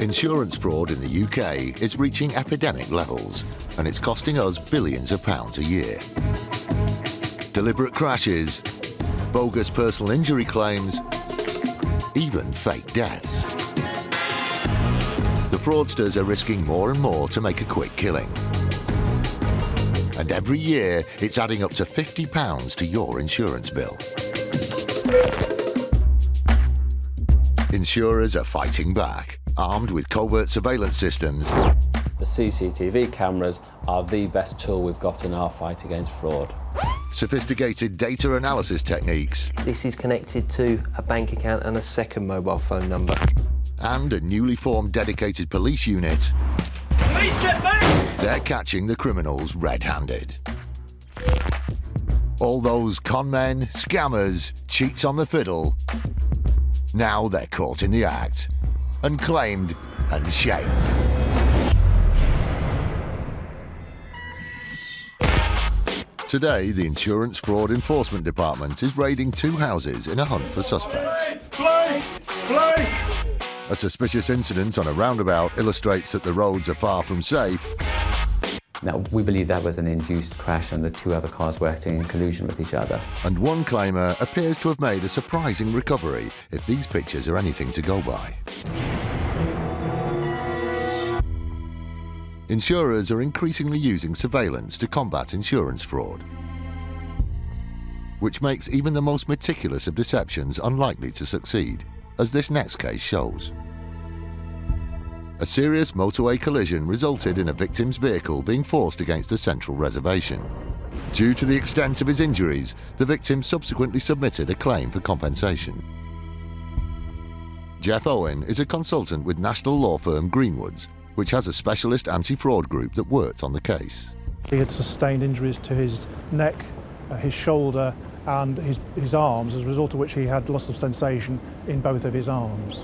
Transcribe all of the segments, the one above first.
Insurance fraud in the UK is reaching epidemic levels, and it's costing us billions of pounds a year. Deliberate crashes, bogus personal injury claims, even fake deaths. The fraudsters are risking more and more to make a quick killing. And every year, it's adding up to £50 to your insurance bill. Insurers are fighting back, armed with covert surveillance systems. The CCTV cameras are the best tool we've got in our fight against fraud. Sophisticated data analysis techniques. This is connected to a bank account and a second mobile phone number. And a newly formed dedicated police unit. Police, get back! They're catching the criminals red-handed. All those con men, scammers, cheats on the fiddle, now they're caught in the act, and claimed and shamed. Today, the Insurance Fraud Enforcement Department is raiding 2 houses in a hunt for suspects. Police! A suspicious incident on a roundabout illustrates that the roads are far from safe. Now, we believe that was an induced crash and the 2 other cars were acting in collusion with each other. And one claimer appears to have made a surprising recovery, if these pictures are anything to go by. Insurers are increasingly using surveillance to combat insurance fraud, which makes even the most meticulous of deceptions unlikely to succeed, as this next case shows. A serious motorway collision resulted in a victim's vehicle being forced against a central reservation. Due to the extent of his injuries, the victim subsequently submitted a claim for compensation. Jeff Owen is a consultant with national law firm Greenwoods, which has a specialist anti-fraud group that worked on the case. He had sustained injuries to his neck, his shoulder and his arms, as a result of which he had loss of sensation in both of his arms.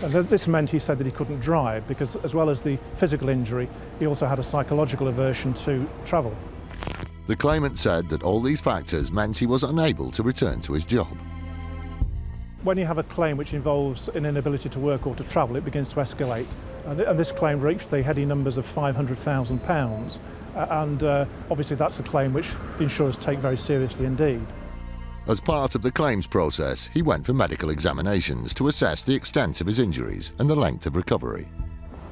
And this meant, he said, that he couldn't drive because, as well as the physical injury, he also had a psychological aversion to travel. The claimant said that all these factors meant he was unable to return to his job. When you have a claim which involves an inability to work or to travel, it begins to escalate. And this claim reached the heady numbers of £500,000. Obviously that's a claim which the insurers take very seriously indeed. As part of the claims process, he went for medical examinations to assess the extent of his injuries and the length of recovery.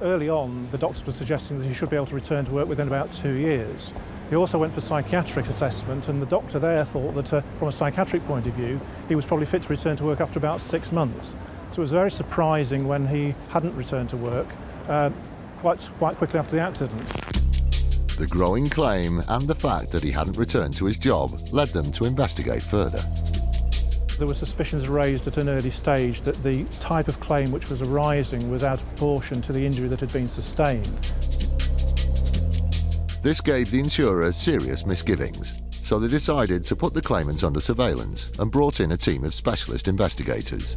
Early on, the doctors were suggesting that he should be able to return to work within about 2 years. He also went for psychiatric assessment, and the doctor there thought that from a psychiatric point of view, he was probably fit to return to work after about 6 months. So it was very surprising when he hadn't returned to work quite quickly after the accident. The growing claim and the fact that he hadn't returned to his job led them to investigate further. There were suspicions raised at an early stage that the type of claim which was arising was out of proportion to the injury that had been sustained. This gave the insurer serious misgivings, so they decided to put the claimant under surveillance and brought in a team of specialist investigators.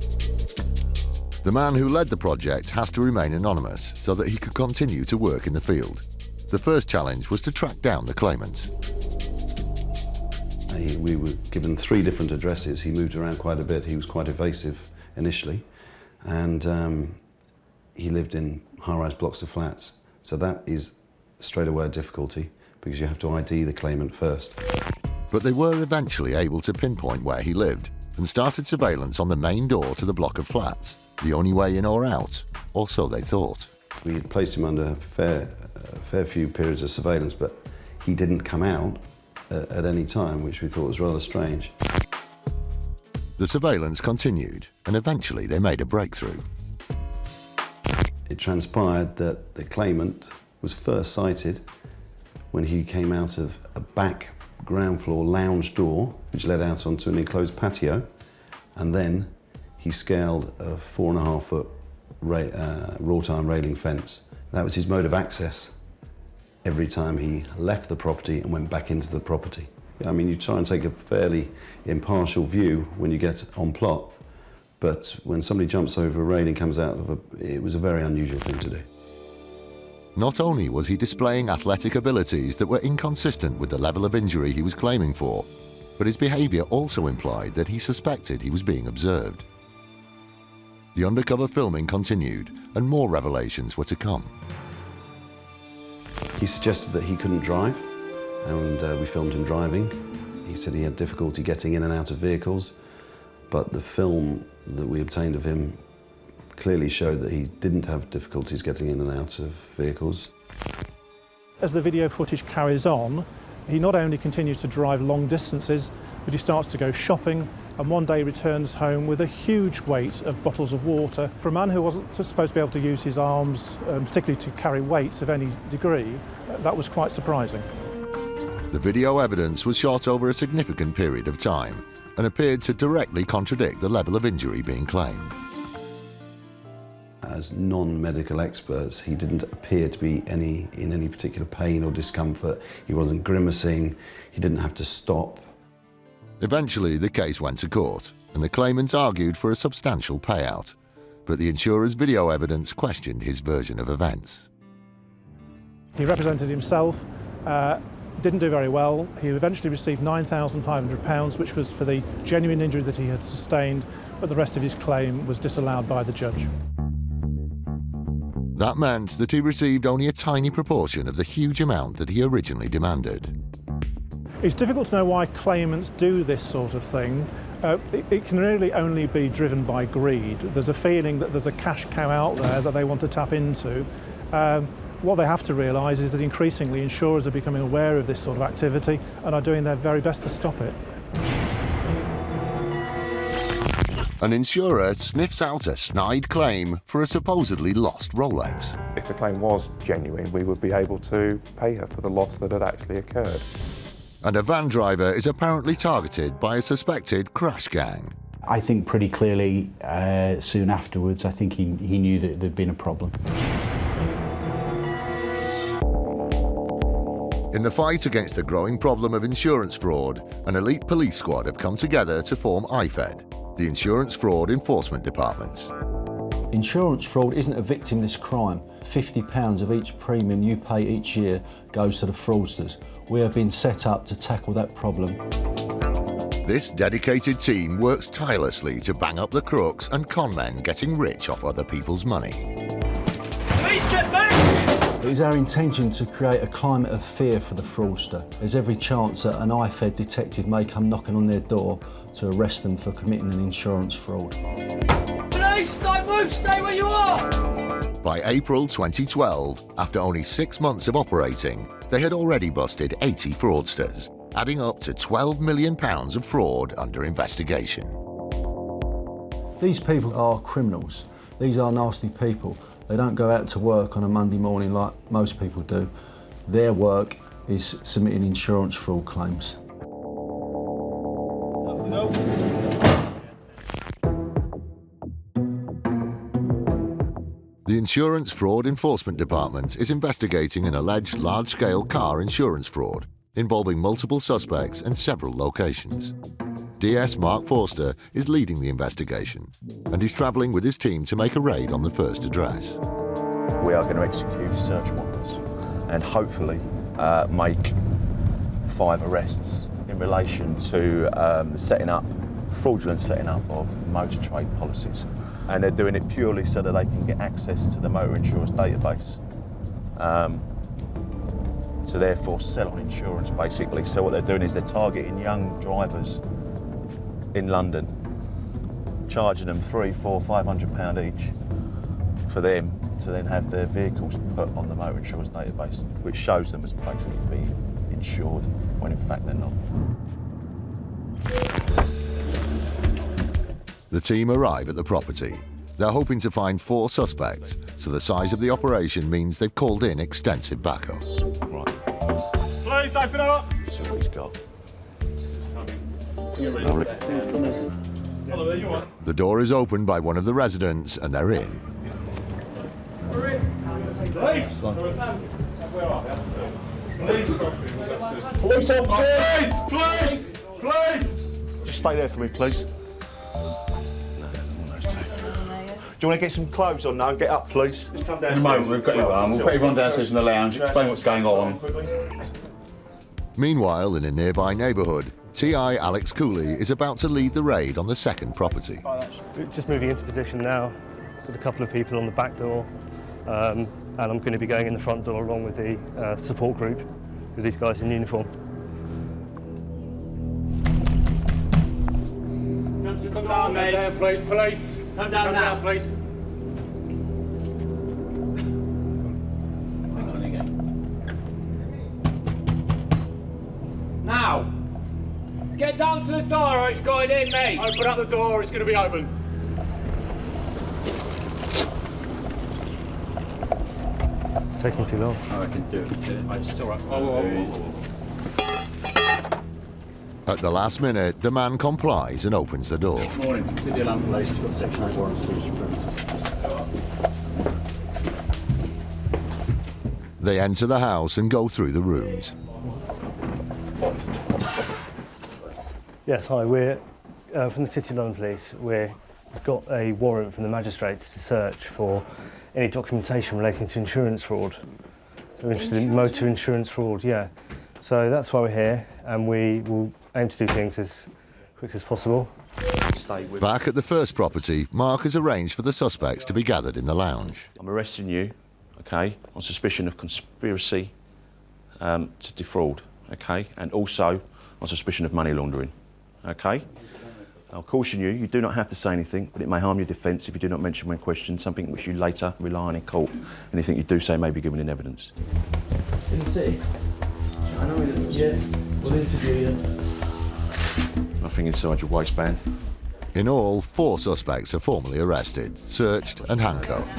The man who led the project has to remain anonymous so that he could continue to work in the field. The first challenge was to track down the claimant. We were given 3 different addresses. He moved around quite a bit. He was quite evasive initially, and he lived in high-rise blocks of flats. So that is straight away a difficulty because you have to ID the claimant first. But they were eventually able to pinpoint where he lived and started surveillance on the main door to the block of flats, the only way in or out, or so they thought. We had placed him under a fair few periods of surveillance, but he didn't come out at any time, which we thought was rather strange. The surveillance continued, and eventually they made a breakthrough. It transpired that the claimant was first sighted when he came out of a back ground floor lounge door, which led out onto an enclosed patio, and then he scaled a 4.5-foot wrought iron railing fence. That was his mode of access every time he left the property and went back into the property. I mean, you try and take a fairly impartial view when you get on plot, but when somebody jumps over a railing, comes out of it was a very unusual thing to do. Not only was he displaying athletic abilities that were inconsistent with the level of injury he was claiming for, but his behaviour also implied that he suspected he was being observed. The undercover filming continued, and more revelations were to come. He suggested that he couldn't drive, and we filmed him driving. He said he had difficulty getting in and out of vehicles, but the film that we obtained of him clearly showed that he didn't have difficulties getting in and out of vehicles. As the video footage carries on, he not only continues to drive long distances, but he starts to go shopping, and one day returns home with a huge weight of bottles of water. For a man who wasn't supposed to be able to use his arms, particularly to carry weights of any degree, that was quite surprising. The video evidence was shot over a significant period of time and appeared to directly contradict the level of injury being claimed. As non-medical experts, he didn't appear to be in any particular pain or discomfort. He wasn't grimacing, he didn't have to stop. Eventually, the case went to court, and the claimant argued for a substantial payout. But the insurer's video evidence questioned his version of events. He represented himself, didn't do very well. He eventually received £9,500, which was for the genuine injury that he had sustained, but the rest of his claim was disallowed by the judge. That meant that he received only a tiny proportion of the huge amount that he originally demanded. It's difficult to know why claimants do this sort of thing. It can really only be driven by greed. There's a feeling that there's a cash cow out there that they want to tap into. What they have to realise is that increasingly insurers are becoming aware of this sort of activity and are doing their very best to stop it. An insurer sniffs out a snide claim for a supposedly lost Rolex. If the claim was genuine, we would be able to pay her for the loss that had actually occurred. And a van driver is apparently targeted by a suspected crash gang. I think pretty clearly soon afterwards, I think he knew that there'd been a problem. In the fight against the growing problem of insurance fraud, an elite police squad have come together to form IFED, the Insurance Fraud Enforcement Department. Insurance fraud isn't a victimless crime. £50 of each premium you pay each year goes to the fraudsters. We have been set up to tackle that problem. This dedicated team works tirelessly to bang up the crooks and con men getting rich off other people's money. Please get back! It is our intention to create a climate of fear for the fraudster. There's every chance that an IFED detective may come knocking on their door to arrest them for committing an insurance fraud. Police, don't move, stay where you are! By April 2012, after only 6 months of operating, they had already busted 80 fraudsters, adding up to £12 million of fraud under investigation. These people are criminals. These are nasty people. They don't go out to work on a Monday morning like most people do. Their work is submitting insurance fraud claims. The Insurance Fraud Enforcement Department is investigating an alleged large-scale car insurance fraud involving multiple suspects and several locations. DS Mark Forster is leading the investigation, and he's travelling with his team to make a raid on the first address. We are going to execute search warrants and hopefully make 5 arrests in relation to the fraudulent setting up of motor trade policies. And they're doing it purely so that they can get access to the motor insurance database. To therefore sell on insurance, basically. So what they're doing is they're targeting young drivers in London, charging them £300, £400, £500 each for them to then have their vehicles put on the motor insurance database, which shows them as basically being insured, when in fact they're not. The team arrive at the property. They're hoping to find 4 suspects, so the size of the operation means they've called in extensive backup. Please open up! See what he's got. Hello there, you are. The door is opened by one of the residents and they're in. Police! Where are they? Police officers! Please! Please! Just stay there for me, please. Do you want to get some clothes on now and get up, please? Just come In downstairs. a moment, we've got you on. We'll put everyone downstairs in the lounge, explain what's going on. Meanwhile, in a nearby neighbourhood, TI Alex Cooley is about to lead the raid on the second property. Just moving into position now. with a couple of people on the back door, and I'm going to be going in the front door along with the support group with these guys in uniform. Come down, mate. Come down, please. Police. Come down now, please. Hang on again. Now, get down to the door or it's going in, mate. Open up the door, it's going to be open. It's taking too long. I can do it. It's all right. At the last minute, the man complies and opens the door. Morning. To the alarm police. You've got Section 8 warrant of seizure premises. They enter the house and go through the rooms. Yes, hi, we're from the City of London Police. We've got a warrant from the magistrates to search for any documentation relating to insurance fraud. We're interested in motor insurance fraud, yeah. So that's why we're here, and we will aim to do things as quick as possible. Back at the first property, Mark has arranged for the suspects to be gathered in the lounge. I'm arresting you, okay, on suspicion of conspiracy to defraud, okay, and also on suspicion of money laundering, okay? I'll caution you, you do not have to say anything, but it may harm your defence if you do not mention when questioned something which you later rely on in court. Anything you do say may be given in evidence. In the city? I know it is. Yeah, we'll interview you. Nothing inside your waistband. In all, 4 suspects are formally arrested, searched and handcuffed.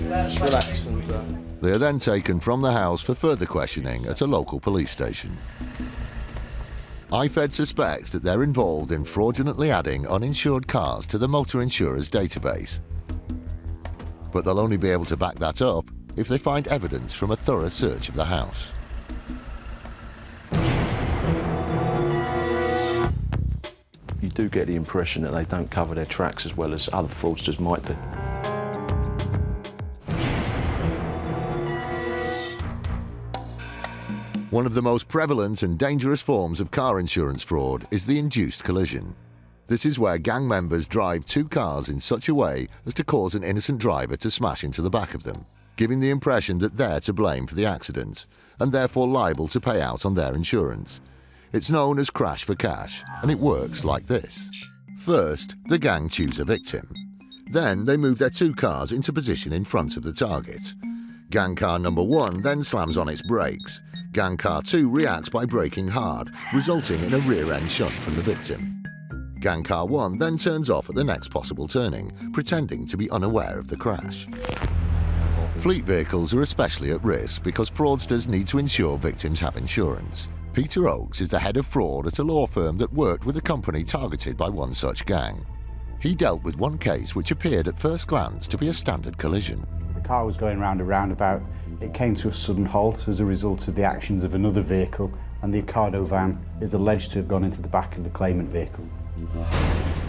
Just relax and... They are then taken from the house for further questioning at a local police station. IFED suspects that they're involved in fraudulently adding uninsured cars to the motor insurers database. But they'll only be able to back that up if they find evidence from a thorough search of the house. You do get the impression that they don't cover their tracks as well as other fraudsters might do. One of the most prevalent and dangerous forms of car insurance fraud is the induced collision. This is where gang members drive 2 cars in such a way as to cause an innocent driver to smash into the back of them, giving the impression that they're to blame for the accident and therefore liable to pay out on their insurance. It's known as crash for cash, and it works like this. First, the gang choose a victim. Then they move their 2 cars into position in front of the target. Gang car number 1 then slams on its brakes. Gang car 2 reacts by braking hard, resulting in a rear-end shunt from the victim. Gang car 1 then turns off at the next possible turning, pretending to be unaware of the crash. Fleet vehicles are especially at risk because fraudsters need to ensure victims have insurance. Peter Oakes is the head of fraud at a law firm that worked with a company targeted by one such gang. He dealt with one case which appeared at first glance to be a standard collision. The car was going round a roundabout. It came to a sudden halt as a result of the actions of another vehicle, and the Ocado van is alleged to have gone into the back of the claimant vehicle.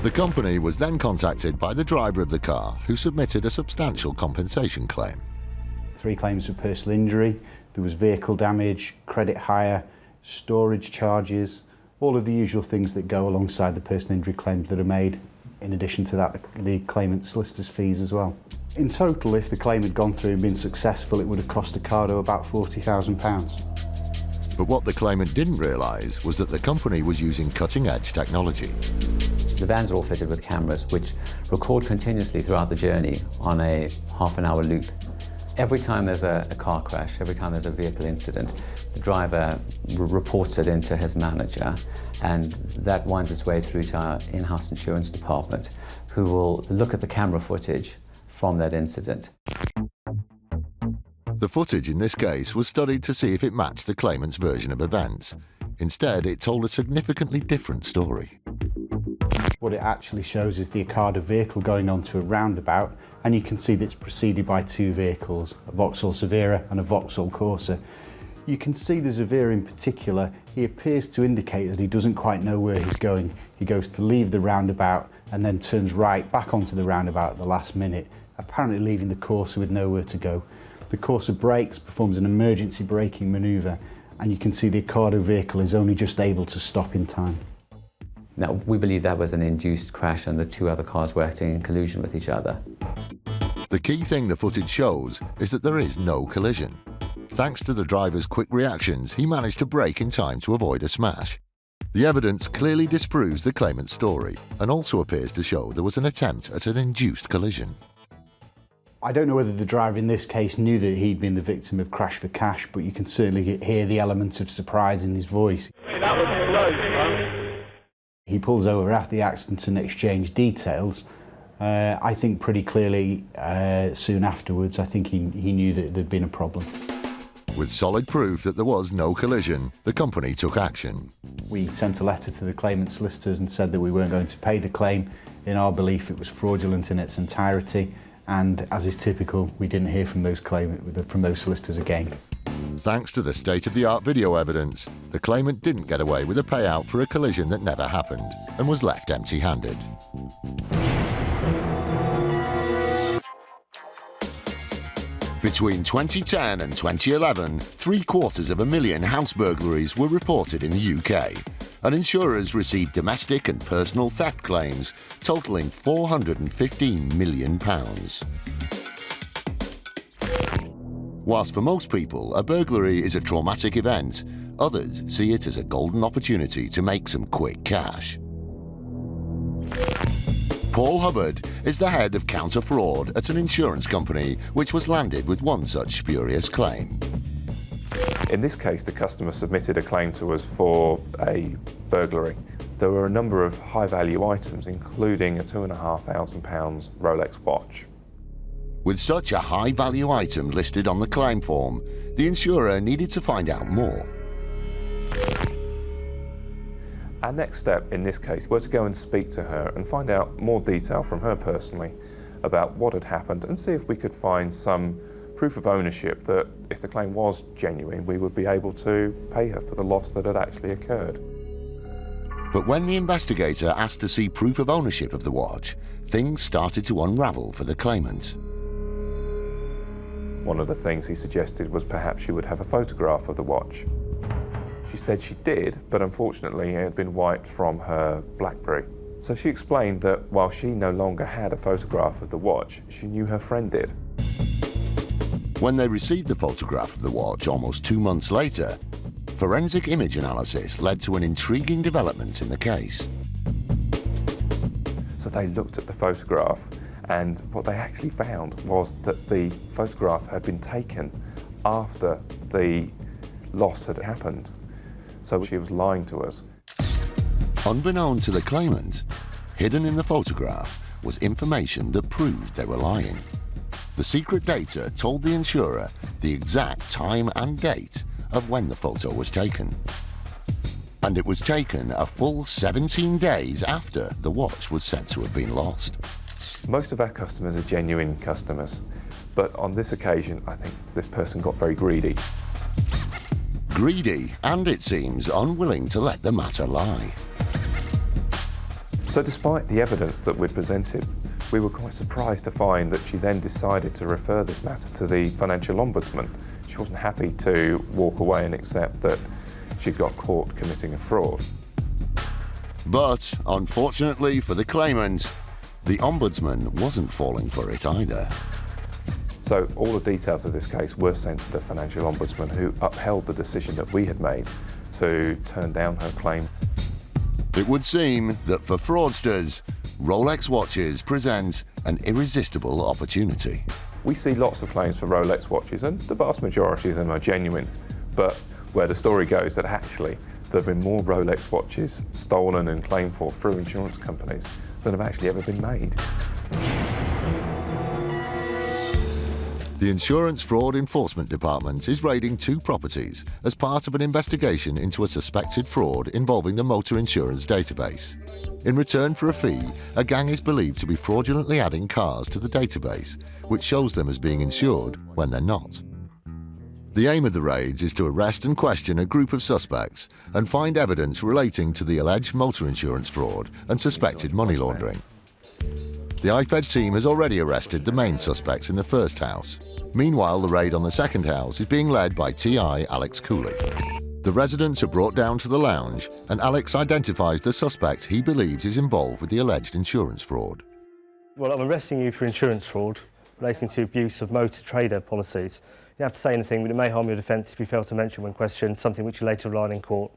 The company was then contacted by the driver of the car, who submitted a substantial compensation claim. 3 claims for personal injury, there was vehicle damage, credit hire, storage charges, all of the usual things that go alongside the personal injury claims that are made. In addition to that, the claimant's solicitor's fees as well. In total, if the claim had gone through and been successful, it would have cost Ocado about £40,000. But what the claimant didn't realise was that the company was using cutting-edge technology. The vans are all fitted with cameras which record continuously throughout the journey on a half-an-hour loop. Every time there's a car crash, every time there's a vehicle incident, the driver reports it into his manager, and that winds its way through to our in-house insurance department, who will look at the camera footage from that incident. The footage in this case was studied to see if it matched the claimant's version of events. Instead, it told a significantly different story. What it actually shows is the Ocado vehicle going onto a roundabout, and you can see that it's preceded by 2 vehicles, a Vauxhall Severa and a Vauxhall Corsa. You can see the Severa in particular, he appears to indicate that he doesn't quite know where he's going. He goes to leave the roundabout and then turns right back onto the roundabout at the last minute, apparently leaving the Corsa with nowhere to go. The Corsa brakes, performs an emergency braking manoeuvre, and you can see the Ocado vehicle is only just able to stop in time. Now, we believe that was an induced crash and the two other cars were acting in collusion with each other. The key thing the footage shows is that there is no collision. Thanks to the driver's quick reactions, he managed to brake in time to avoid a smash. The evidence clearly disproves the claimant's story and also appears to show there was an attempt at an induced collision. I don't know whether the driver in this case knew that he'd been the victim of crash for cash, but you can certainly hear the element of surprise in his voice. That was close, man. He pulls over after the accident and exchange details. I think pretty clearly soon afterwards, I think he knew that there'd been a problem. With solid proof that there was no collision, the company took action. We sent a letter to the claimant solicitors and said that we weren't going to pay the claim. In our belief, it was fraudulent in its entirety, and as is typical, we didn't hear from those solicitors again. Thanks to the state-of-the-art video evidence, the claimant didn't get away with a payout for a collision that never happened and was left empty-handed. Between 2010 and 2011, 750,000 house burglaries were reported in the UK, and insurers received domestic and personal theft claims totalling £415 million. Whilst for most people, a burglary is a traumatic event, others see it as a golden opportunity to make some quick cash. Paul Hubbard is the head of counter-fraud at an insurance company which was landed with one such spurious claim. In this case, the customer submitted a claim to us for a burglary. There were a number of high-value items, including a £2,500 Rolex watch. With such a high-value item listed on the claim form, the insurer needed to find out more. Our next step in this case was to go and speak to her and find out more detail from her personally about what had happened and see if we could find some proof of ownership that if the claim was genuine, we would be able to pay her for the loss that had actually occurred. But when the investigator asked to see proof of ownership of the watch, things started to unravel for the claimant. One of the things he suggested was perhaps she would have a photograph of the watch. She said she did, but unfortunately it had been wiped from her BlackBerry. So she explained that while she no longer had a photograph of the watch, she knew her friend did. When they received the photograph of the watch almost 2 months later, forensic image analysis led to an intriguing development in the case. So they looked at the photograph, and what they actually found was that the photograph had been taken after the loss had happened. So she was lying to us. Unbeknown to the claimant, hidden in the photograph was information that proved they were lying. The secret data told the insurer the exact time and date of when the photo was taken. And it was taken a full 17 days after the watch was said to have been lost. Most of our customers are genuine customers, but on this occasion, I think this person got very greedy. Greedy, and it seems unwilling to let the matter lie. So despite the evidence that we'd presented, we were quite surprised to find that she then decided to refer this matter to the Financial Ombudsman. She wasn't happy to walk away and accept that she got caught committing a fraud. But, unfortunately for the claimant, the Ombudsman wasn't falling for it either. So all the details of this case were sent to the Financial Ombudsman, who upheld the decision that we had made to turn down her claim. It would seem that for fraudsters, Rolex watches present an irresistible opportunity. We see lots of claims for Rolex watches, and the vast majority of them are genuine, but where the story goes that actually there have been more Rolex watches stolen and claimed for through insurance companies than have actually ever been made. The Insurance Fraud Enforcement Department is raiding 2 properties as part of an investigation into a suspected fraud involving the motor insurance database. In return for a fee, a gang is believed to be fraudulently adding cars to the database, which shows them as being insured when they're not. The aim of the raids is to arrest and question a group of suspects and find evidence relating to the alleged motor insurance fraud and suspected money laundering. The IFED team has already arrested the main suspects in the first house. Meanwhile, the raid on the second house is being led by TI Alex Cooley. The residents are brought down to the lounge and Alex identifies the suspect he believes is involved with the alleged insurance fraud. Well, I'm arresting you for insurance fraud relating to abuse of motor trader policies. You don't have to say anything, but it may harm your defence if you fail to mention when questioned something which you later rely on in court.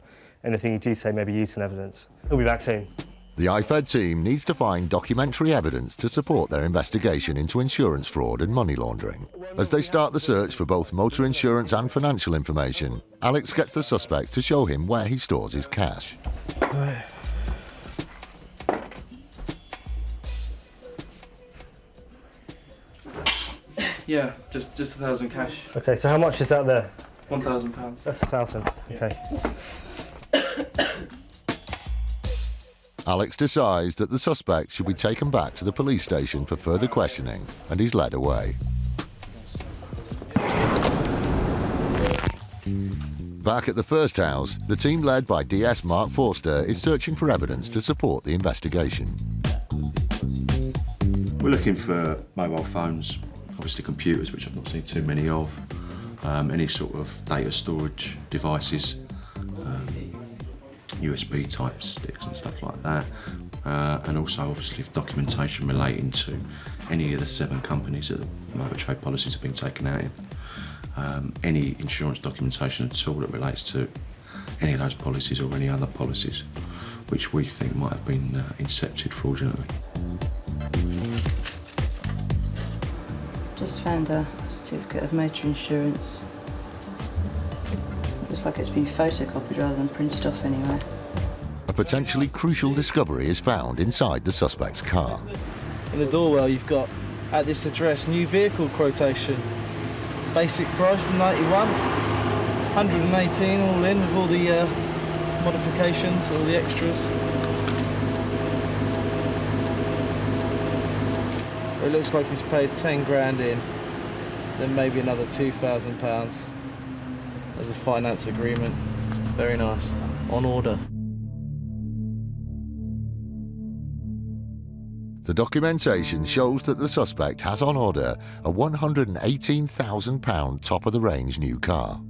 Anything you do say may be used in evidence. We'll be back soon. The IFED team needs to find documentary evidence to support their investigation into insurance fraud and money laundering. As they start the search for both motor insurance and financial information, Alex gets the suspect to show him where he stores his cash. Yeah, just 1,000 cash. Okay, so how much is that there? £1,000. That's 1,000. Okay. Alex decides that the suspect should be taken back to the police station for further questioning, and he's led away. Back at the first house, the team led by DS Mark Forster is searching for evidence to support the investigation. We're looking for mobile phones, obviously computers, which I've not seen too many of, any sort of data storage devices, USB type sticks and stuff like that, and also obviously documentation relating to any of the 7 companies that the motor trade policies have been taken out in. Any insurance documentation at all that relates to any of those policies or any other policies which we think might have been incepted fraudulently. Just found a certificate of motor insurance. Looks like it's been photocopied rather than printed off anywhere. A potentially crucial discovery is found inside the suspect's car. In the doorwell you've got, at this address, new vehicle quotation. Basic price 91, 118 all in with all the modifications, all the extras. It looks like he's paid 10 grand in, then maybe another £2,000 as a finance agreement. Very nice, on order. The documentation shows that the suspect has on order a £118,000 top-of-the-range new car.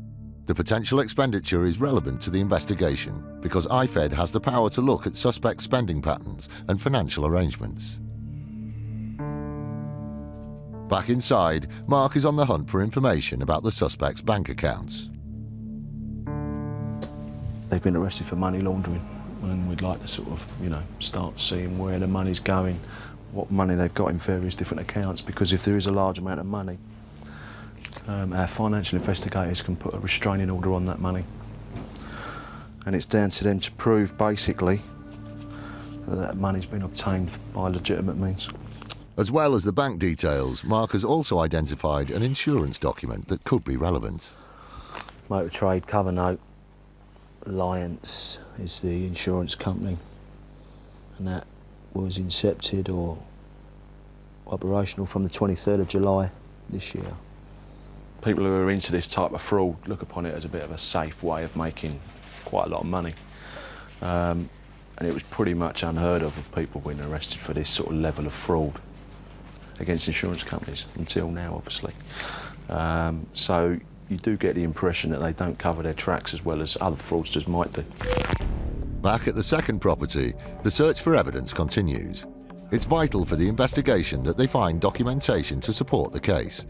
The potential expenditure is relevant to the investigation because IFED has the power to look at suspect spending patterns and financial arrangements. Back inside, Mark is on the hunt for information about the suspect's bank accounts. They've been arrested for money laundering, and we'd like to sort of, start seeing where the money's going, what money they've got in various different accounts, because if there is a large amount of money, our financial investigators can put a restraining order on that money. And it's down to them to prove, basically, that that money's been obtained by legitimate means. As well as the bank details, Mark has also identified an insurance document that could be relevant. Motor Trade Cover Note. Alliance is the insurance company, and that was incepted or operational from the 23rd of July this year. People who are into this type of fraud look upon it as a bit of a safe way of making quite a lot of money. And it was pretty much unheard of people being arrested for this sort of level of fraud against insurance companies until now, obviously. So you do get the impression that they don't cover their tracks as well as other fraudsters might do. Back at the second property, the search for evidence continues. It's vital for the investigation that they find documentation to support the case.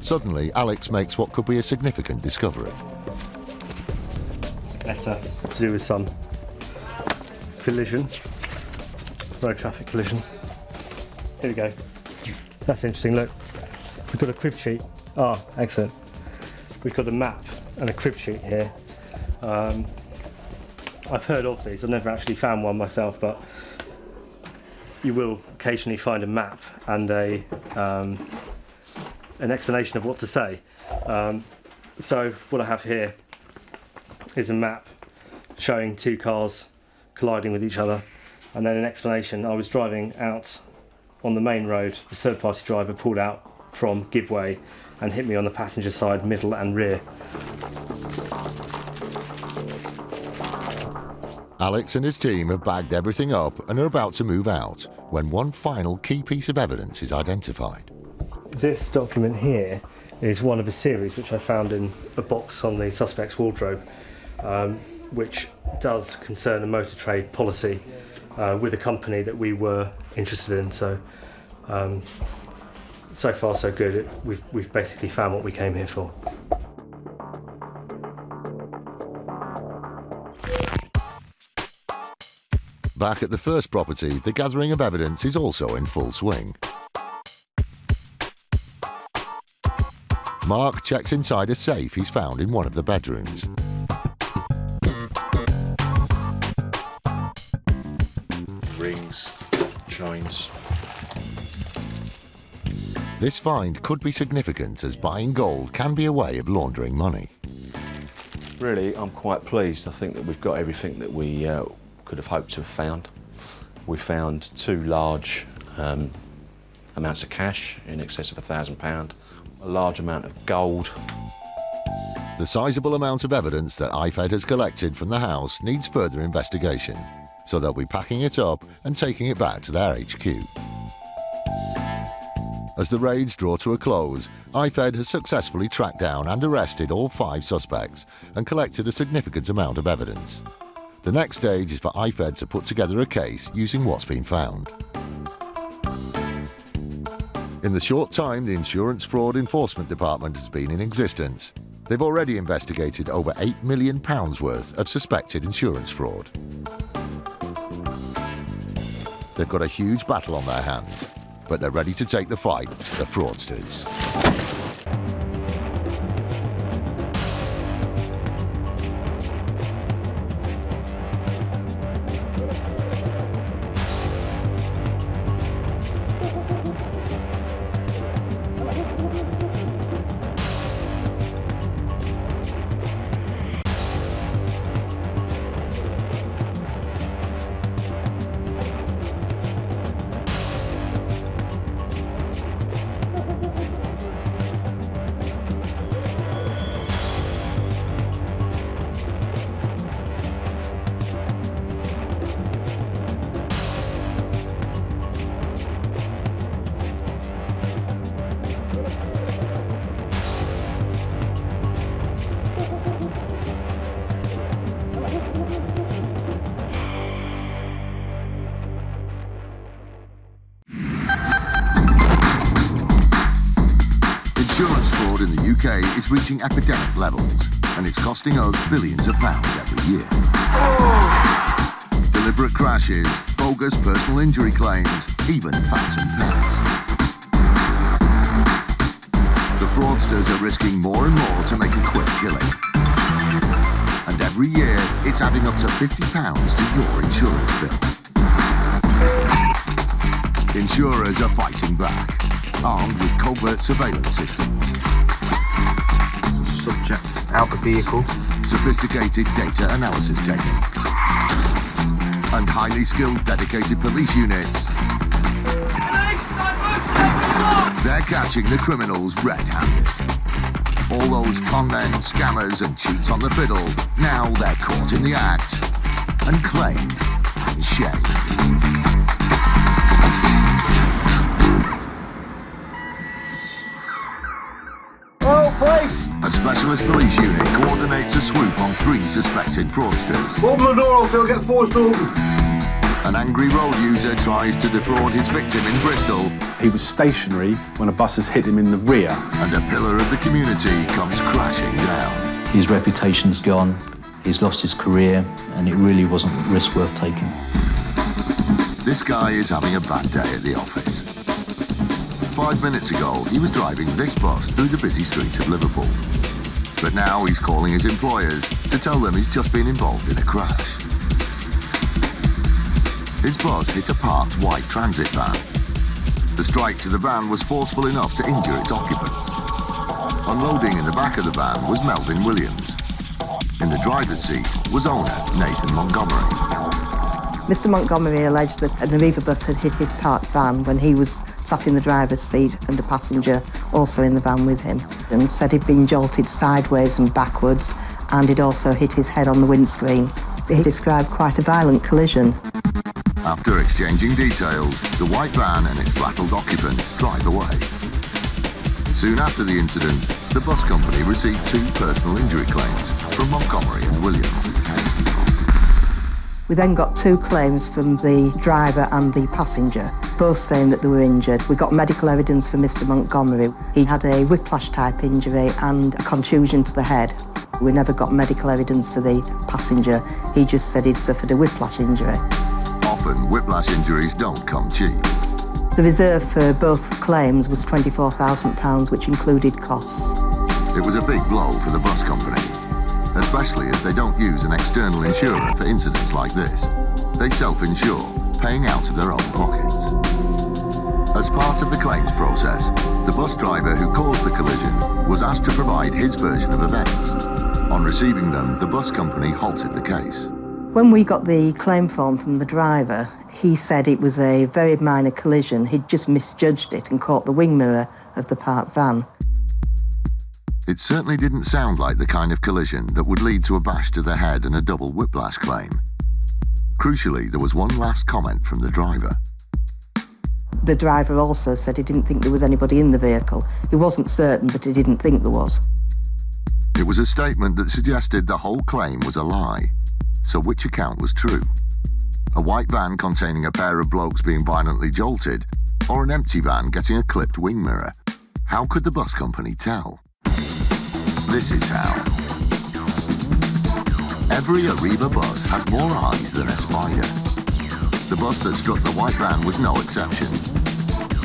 Suddenly, Alex makes what could be a significant discovery. Letter to do with some collision, road traffic collision. Here we go. That's interesting, look. We've got a crib sheet. Ah, excellent. We've got a map and a crib sheet here. I've heard of these, I've never actually found one myself, but you will occasionally find a map and an explanation of what to say. So what I have here is a map showing 2 cars colliding with each other, and then an explanation. I was driving out on the main road, the third-party driver pulled out from give way and hit me on the passenger side, middle and rear. Alex and his team have bagged everything up and are about to move out when one final key piece of evidence is identified. This document here is one of a series which I found in a box on the suspect's wardrobe. which does concern a motor trade policy with a company that we were interested in. So far so good. We've basically found what we came here for. Back at the first property, the gathering of evidence is also in full swing. Mark checks inside a safe he's found in one of the bedrooms. Rings, chains. This find could be significant, as buying gold can be a way of laundering money. Really, I'm quite pleased. I think that we've got everything that we could have hoped to have found. We found 2 large amounts of cash in excess of £1,000, a large amount of gold. The sizable amount of evidence that IFED has collected from the house needs further investigation, so they'll be packing it up and taking it back to their HQ. As the raids draw to a close, IFED has successfully tracked down and arrested all 5 suspects and collected a significant amount of evidence. The next stage is for IFED to put together a case using what's been found. In the short time the Insurance Fraud Enforcement Department has been in existence, they've already investigated over £8 million worth of suspected insurance fraud. They've got a huge battle on their hands, but they're ready to take the fight to the fraudsters. Insurance fraud in the UK is reaching epidemic levels, and it's costing us billions of pounds every year. Deliberate crashes, bogus personal injury claims, even phantom pets. The fraudsters are risking more and more to make a quick killing. And every year, it's adding up to £50 to your insurance bill. Insurers are fighting back, armed with covert surveillance systems. Subject out the vehicle. Sophisticated data analysis techniques. And highly skilled dedicated police units. They're catching the criminals red-handed. All those con men, scammers and cheats on the fiddle, now they're caught in the act and claimed and shamed. A specialist police unit coordinates a swoop on 3 suspected fraudsters. Open the door, I'll get forced open. An angry road user tries to defraud his victim in Bristol. He was stationary when a bus has hit him in the rear. And a pillar of the community comes crashing down. His reputation's gone, he's lost his career, and it really wasn't a risk worth taking. This guy is having a bad day at the office. 5 minutes ago, he was driving this bus through the busy streets of Liverpool. But now he's calling his employers to tell them he's just been involved in a crash. His bus hit a parked white transit van. The strike to the van was forceful enough to injure its occupants. Unloading in the back of the van was Melvin Williams. In the driver's seat was owner Nathan Montgomery. Mr Montgomery alleged that an Aviva bus had hit his parked van when he was sat in the driver's seat and a passenger also in the van with him, and said he'd been jolted sideways and backwards, and he'd also hit his head on the windscreen. He described quite a violent collision. After exchanging details, the white van and its rattled occupants drive away. Soon after the incident, the bus company received 2 personal injury claims. from Montgomery and Williams. We then got 2 claims from the driver and the passenger, both saying that they were injured. We got medical evidence for Mr. Montgomery. He had a whiplash-type injury and a contusion to the head. We never got medical evidence for the passenger. He just said he'd suffered a whiplash injury. Often, whiplash injuries don't come cheap. The reserve for both claims was £24,000, which included costs. It was a big blow for the bus company, especially as they don't use an external insurer for incidents like this. They self-insure, paying out of their own pockets. As part of the claims process, the bus driver who caused the collision was asked to provide his version of events. On receiving them, the bus company halted the case. When we got the claim form from the driver, he said it was a very minor collision. He'd just misjudged it and caught the wing mirror of the parked van. It certainly didn't sound like the kind of collision that would lead to a bash to the head and a double whiplash claim. Crucially, there was one last comment from the driver. The driver also said he didn't think there was anybody in the vehicle. He wasn't certain, but he didn't think there was. It was a statement that suggested the whole claim was a lie. So which account was true? A white van containing a pair of blokes being violently jolted, or an empty van getting a clipped wing mirror? How could the bus company tell? This is how. Every Arriva bus has more eyes than a spider. The bus that struck the white van was no exception.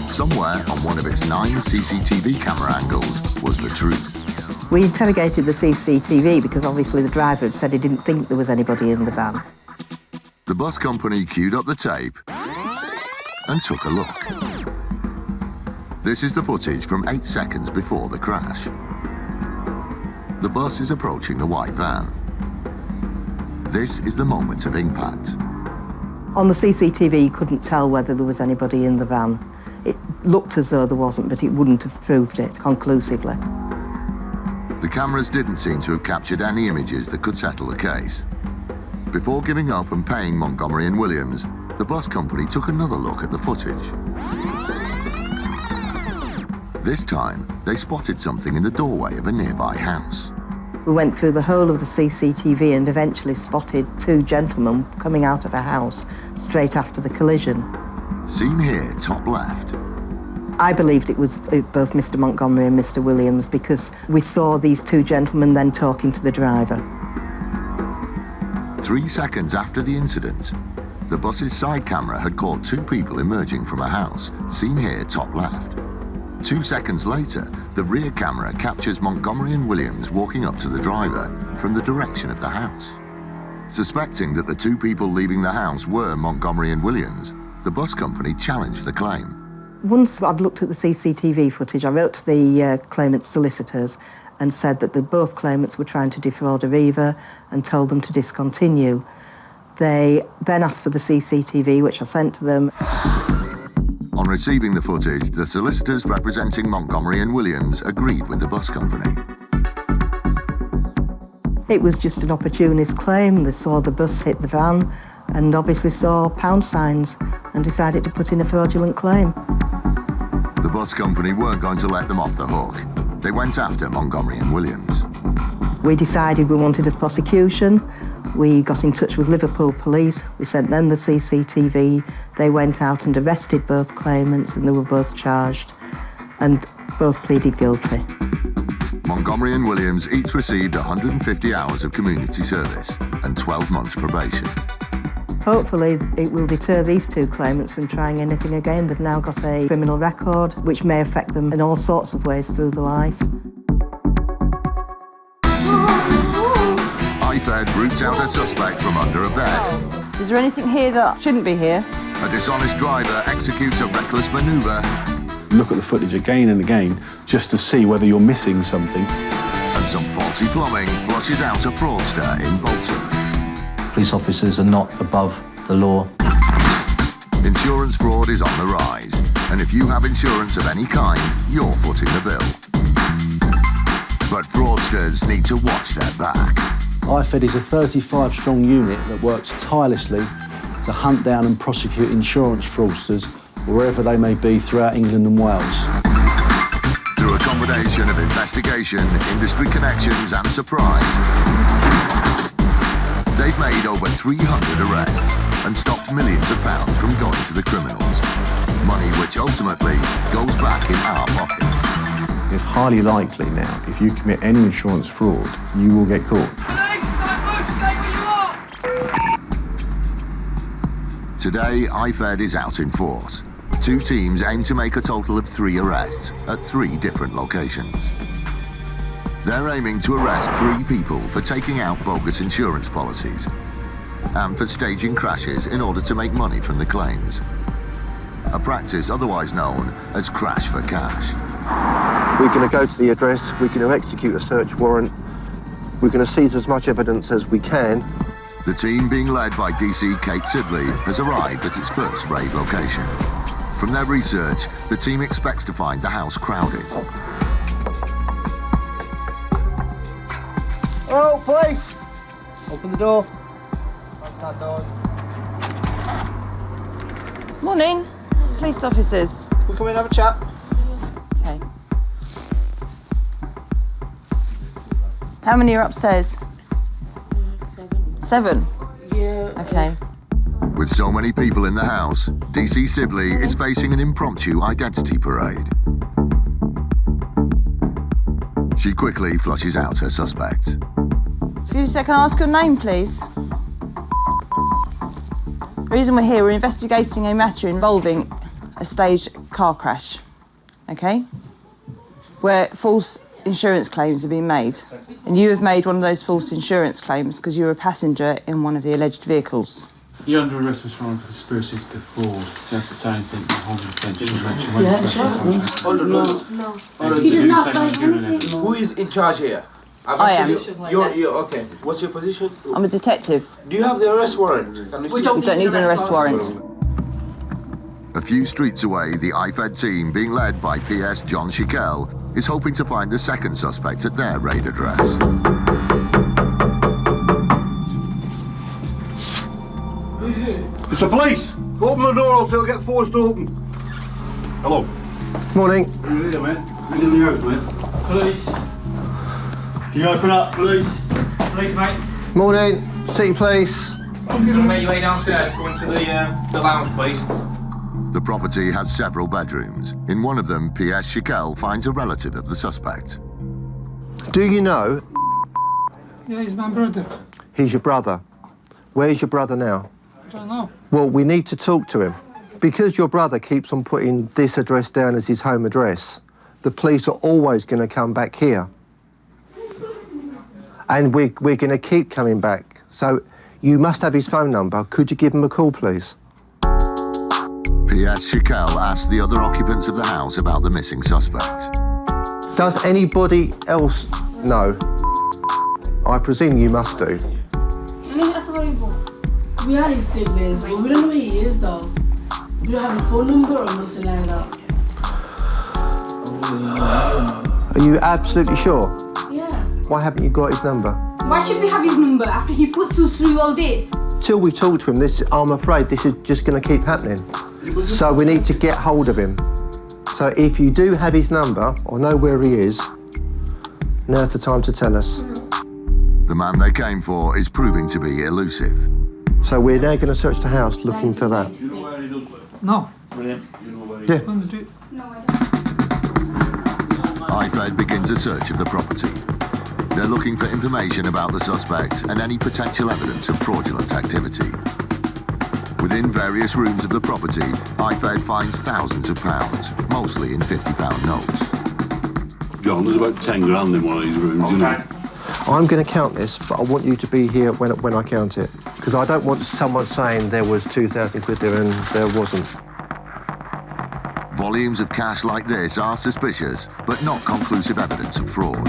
Somewhere on one of its 9 CCTV camera angles was the truth. We interrogated the CCTV because obviously the driver had said he didn't think there was anybody in the van. The bus company queued up the tape and took a look. This is the footage from 8 seconds before the crash. The bus is approaching the white van. This is the moment of impact. On the CCTV, you couldn't tell whether there was anybody in the van. It looked as though there wasn't, but it wouldn't have proved it conclusively. The cameras didn't seem to have captured any images that could settle the case. Before giving up and paying Montgomery and Williams, the bus company took another look at the footage. This time, they spotted something in the doorway of a nearby house. We went through the whole of the CCTV and eventually spotted 2 gentlemen coming out of a house straight after the collision. Seen here, top left. I believed it was both Mr. Montgomery and Mr. Williams because we saw these 2 gentlemen then talking to the driver. 3 seconds after the incident, the bus's side camera had caught 2 people emerging from a house, seen here top left. 2 seconds later, the rear camera captures Montgomery and Williams walking up to the driver from the direction of the house. Suspecting that the 2 people leaving the house were Montgomery and Williams, the bus company challenged the claim. Once I'd looked at the CCTV footage, I wrote to the claimant's solicitors and said that both claimants were trying to defraud Arriva and told them to discontinue. They then asked for the CCTV, which I sent to them. On receiving the footage, the solicitors representing Montgomery and Williams agreed with the bus company. It was just an opportunist claim. They saw the bus hit the van and obviously saw pound signs and decided to put in a fraudulent claim. The bus company weren't going to let them off the hook. They went after Montgomery and Williams. We decided we wanted a prosecution. We got in touch with Liverpool police. We sent them the CCTV. They went out and arrested both claimants and they were both charged and both pleaded guilty. Montgomery and Williams each received 150 hours of community service and 12 months probation. Hopefully it will deter these 2 claimants from trying anything again. They've now got a criminal record which may affect them in all sorts of ways through their life. IFED roots out a suspect from under a bed. Is there anything here that shouldn't be here? A dishonest driver executes a reckless manoeuvre. Look at the footage again and again just to see whether you're missing something. And some faulty plumbing flushes out a fraudster in Bolton. Police officers are not above the law. Insurance fraud is on the rise, and if you have insurance of any kind, you're footing the bill. But fraudsters need to watch their back. IFED is a 35-strong unit that works tirelessly to hunt down and prosecute insurance fraudsters wherever they may be throughout England and Wales. Through a combination combination of investigation, industry connections and surprise, they've made over 300 arrests and stopped millions of pounds from going to the criminals. Money which ultimately goes back in our pockets. It's highly likely now, if you commit any insurance fraud, you will get caught. Today, IFED is out in force. 2 teams aim to make a total of 3 arrests at 3 different locations. They're aiming to arrest 3 people for taking out bogus insurance policies and for staging crashes in order to make money from the claims. A practice otherwise known as crash for cash. We're going to go to the address, we're going to execute a search warrant, we're going to seize as much evidence as we can. The team being led by DC Kate Sibley has arrived at its first raid location. From their research, the team expects to find the house crowded. Oh, police! Open the door. Open that door. Morning, police officers. We'll come in and have a chat. Okay. How many are upstairs? 7. Yeah. Okay. With so many people in the house, DC Sibley is facing an impromptu identity parade. She quickly flushes out her suspect. Excuse me a second, can I ask your name, please? The reason we're here, we're investigating a matter involving a staged car crash, okay? Where false insurance claims have been made. And you have made one of those false insurance claims because you were a passenger in one of the alleged vehicles. You're under arrest for conspiracy to defraud. You have to say anything to hold your attention. No. He does not like anything. Who is in charge here? I am. You're okay. What's your position? I'm a detective. Do you have the arrest warrant? We don't need an arrest warrant. A few streets away, the IFED team, being led by PS John Schickel, is hoping to find the second suspect at their raid address. It's the police! Open the door or they'll get forced open. Hello. Morning. Who's here, mate? Who's in the house, mate? Police. Can you open up, police? Police, mate. Morning. City Police. I'm going to make your way downstairs. Go into the lounge, please. The property has several bedrooms. In one of them, PS Schickel finds a relative of the suspect. Do you know? Yeah, he's my brother. He's your brother. Where's your brother now? I don't know. Well, we need to talk to him. Because your brother keeps on putting this address down as his home address, the police are always going to come back here. And we're going to keep coming back. So you must have his phone number. Could you give him a call, please? PS Schickel asked the other occupants of the house about the missing suspect. Does anybody else know? I presume you must do. We are his siblings, but we don't know who he is though. We don't have a phone number or nothing like that. Are you absolutely sure? Yeah. Why haven't you got his number? Why should we have his number after he puts us through all this? Till we talk to him, I'm afraid this is just going to keep happening. So we need to get hold of him. So if you do have his number or know where he is, now's the time to tell us. The man they came for is proving to be elusive. So we're now going to search the house looking for that. No. Brilliant. Yeah. IFED begins a search of the property. They're looking for information about the suspect and any potential evidence of fraudulent activity. Within various rooms of the property, IFED finds thousands of pounds, mostly in £50 notes. John, there's about 10 grand in one of these rooms, isn't there? I'm going to count this, but I want you to be here when I count it. Because I don't want someone saying there was 2,000 quid there and there wasn't. Volumes of cash like this are suspicious, but not conclusive evidence of fraud.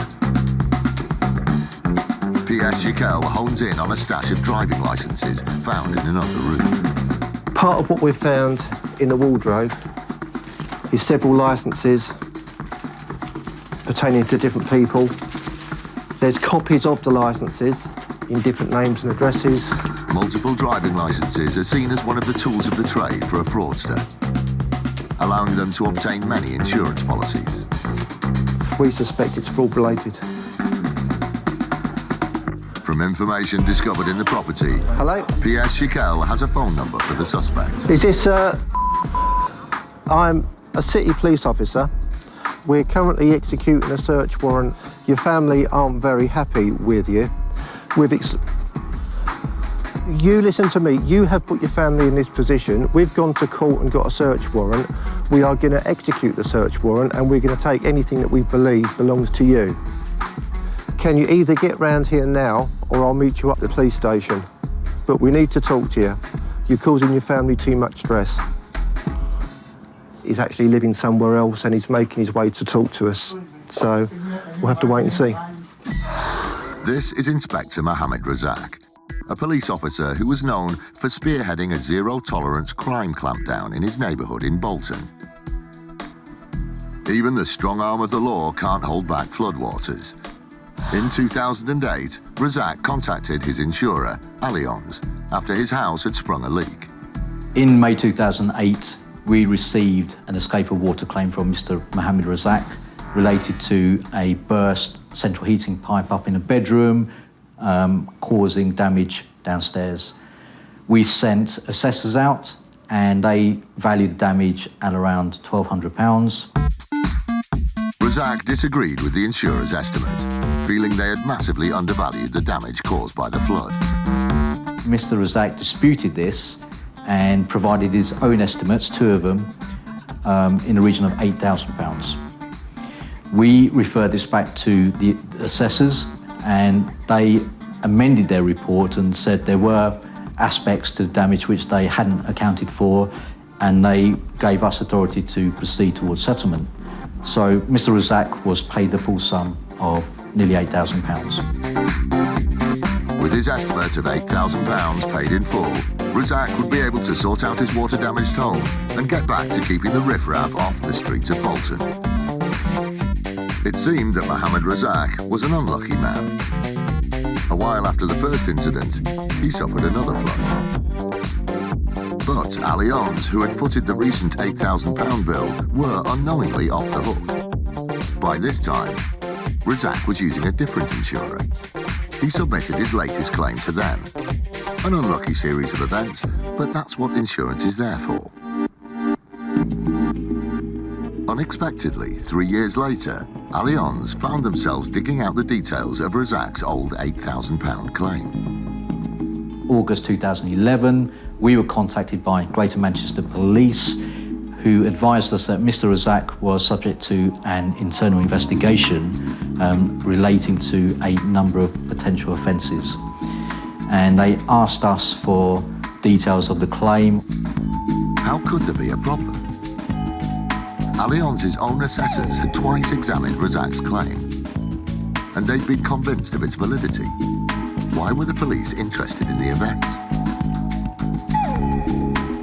PS Schickel hones in on a stash of driving licences found in another room. Part of what we've found in the wardrobe is several licences pertaining to different people. There's copies of the licences in different names and addresses. Multiple driving licences are seen as one of the tools of the trade for a fraudster. A allowing them to obtain many insurance policies. We suspect it's fraud-related. From information discovered in the property, Hello? Pierre Chiquel has a phone number for the suspect. Is this, I'm a city police officer. We're currently executing a search warrant. Your family aren't very happy with you. You listen to me. You have put your family in this position. We've gone to court and got a search warrant. We are going to execute the search warrant and we're going to take anything that we believe belongs to you. Can you either get round here now or I'll meet you up at the police station? But we need to talk to you. You're causing your family too much stress. He's actually living somewhere else and he's making his way to talk to us. So we'll have to wait and see. This is Inspector Mohammed Razak, a police officer who was known for spearheading a zero-tolerance crime clampdown in his neighbourhood in Bolton. Even the strong arm of the law can't hold back floodwaters. In 2008, Razak contacted his insurer, Allianz, after his house had sprung a leak. In May 2008, we received an escape of water claim from Mr. Mohammed Razak related to a burst central heating pipe up in a bedroom, causing damage downstairs. We sent assessors out and they valued the damage at around £1,200. Razak disagreed with the insurer's estimate, feeling they had massively undervalued the damage caused by the flood. Mr. Razak disputed this and provided his own estimates, two of them, in the region of £8,000. We referred this back to the assessors and they amended their report and said there were aspects to the damage which they hadn't accounted for and they gave us authority to proceed towards settlement. So Mr. Razak was paid the full sum of nearly £8,000. With his estimate of £8,000 paid in full, Razak would be able to sort out his water-damaged home and get back to keeping the riffraff off the streets of Bolton. It seemed that Mohammed Razak was an unlucky man. A while after the first incident, he suffered another flood. But Allianz, who had footed the recent £8,000 bill, were unknowingly off the hook. By this time, Razak was using a different insurer. He submitted his latest claim to them. An unlucky series of events, but that's what insurance is there for. Unexpectedly, 3 years later, Allianz found themselves digging out the details of Razak's old £8,000 claim. August 2011, we were contacted by Greater Manchester Police, who advised us that Mr. Razak was subject to an internal investigation relating to a number of potential offences. And they asked us for details of the claim. How could there be a problem? Allianz's own assessors had twice examined Razak's claim, and they'd been convinced of its validity. Why were the police interested in the event?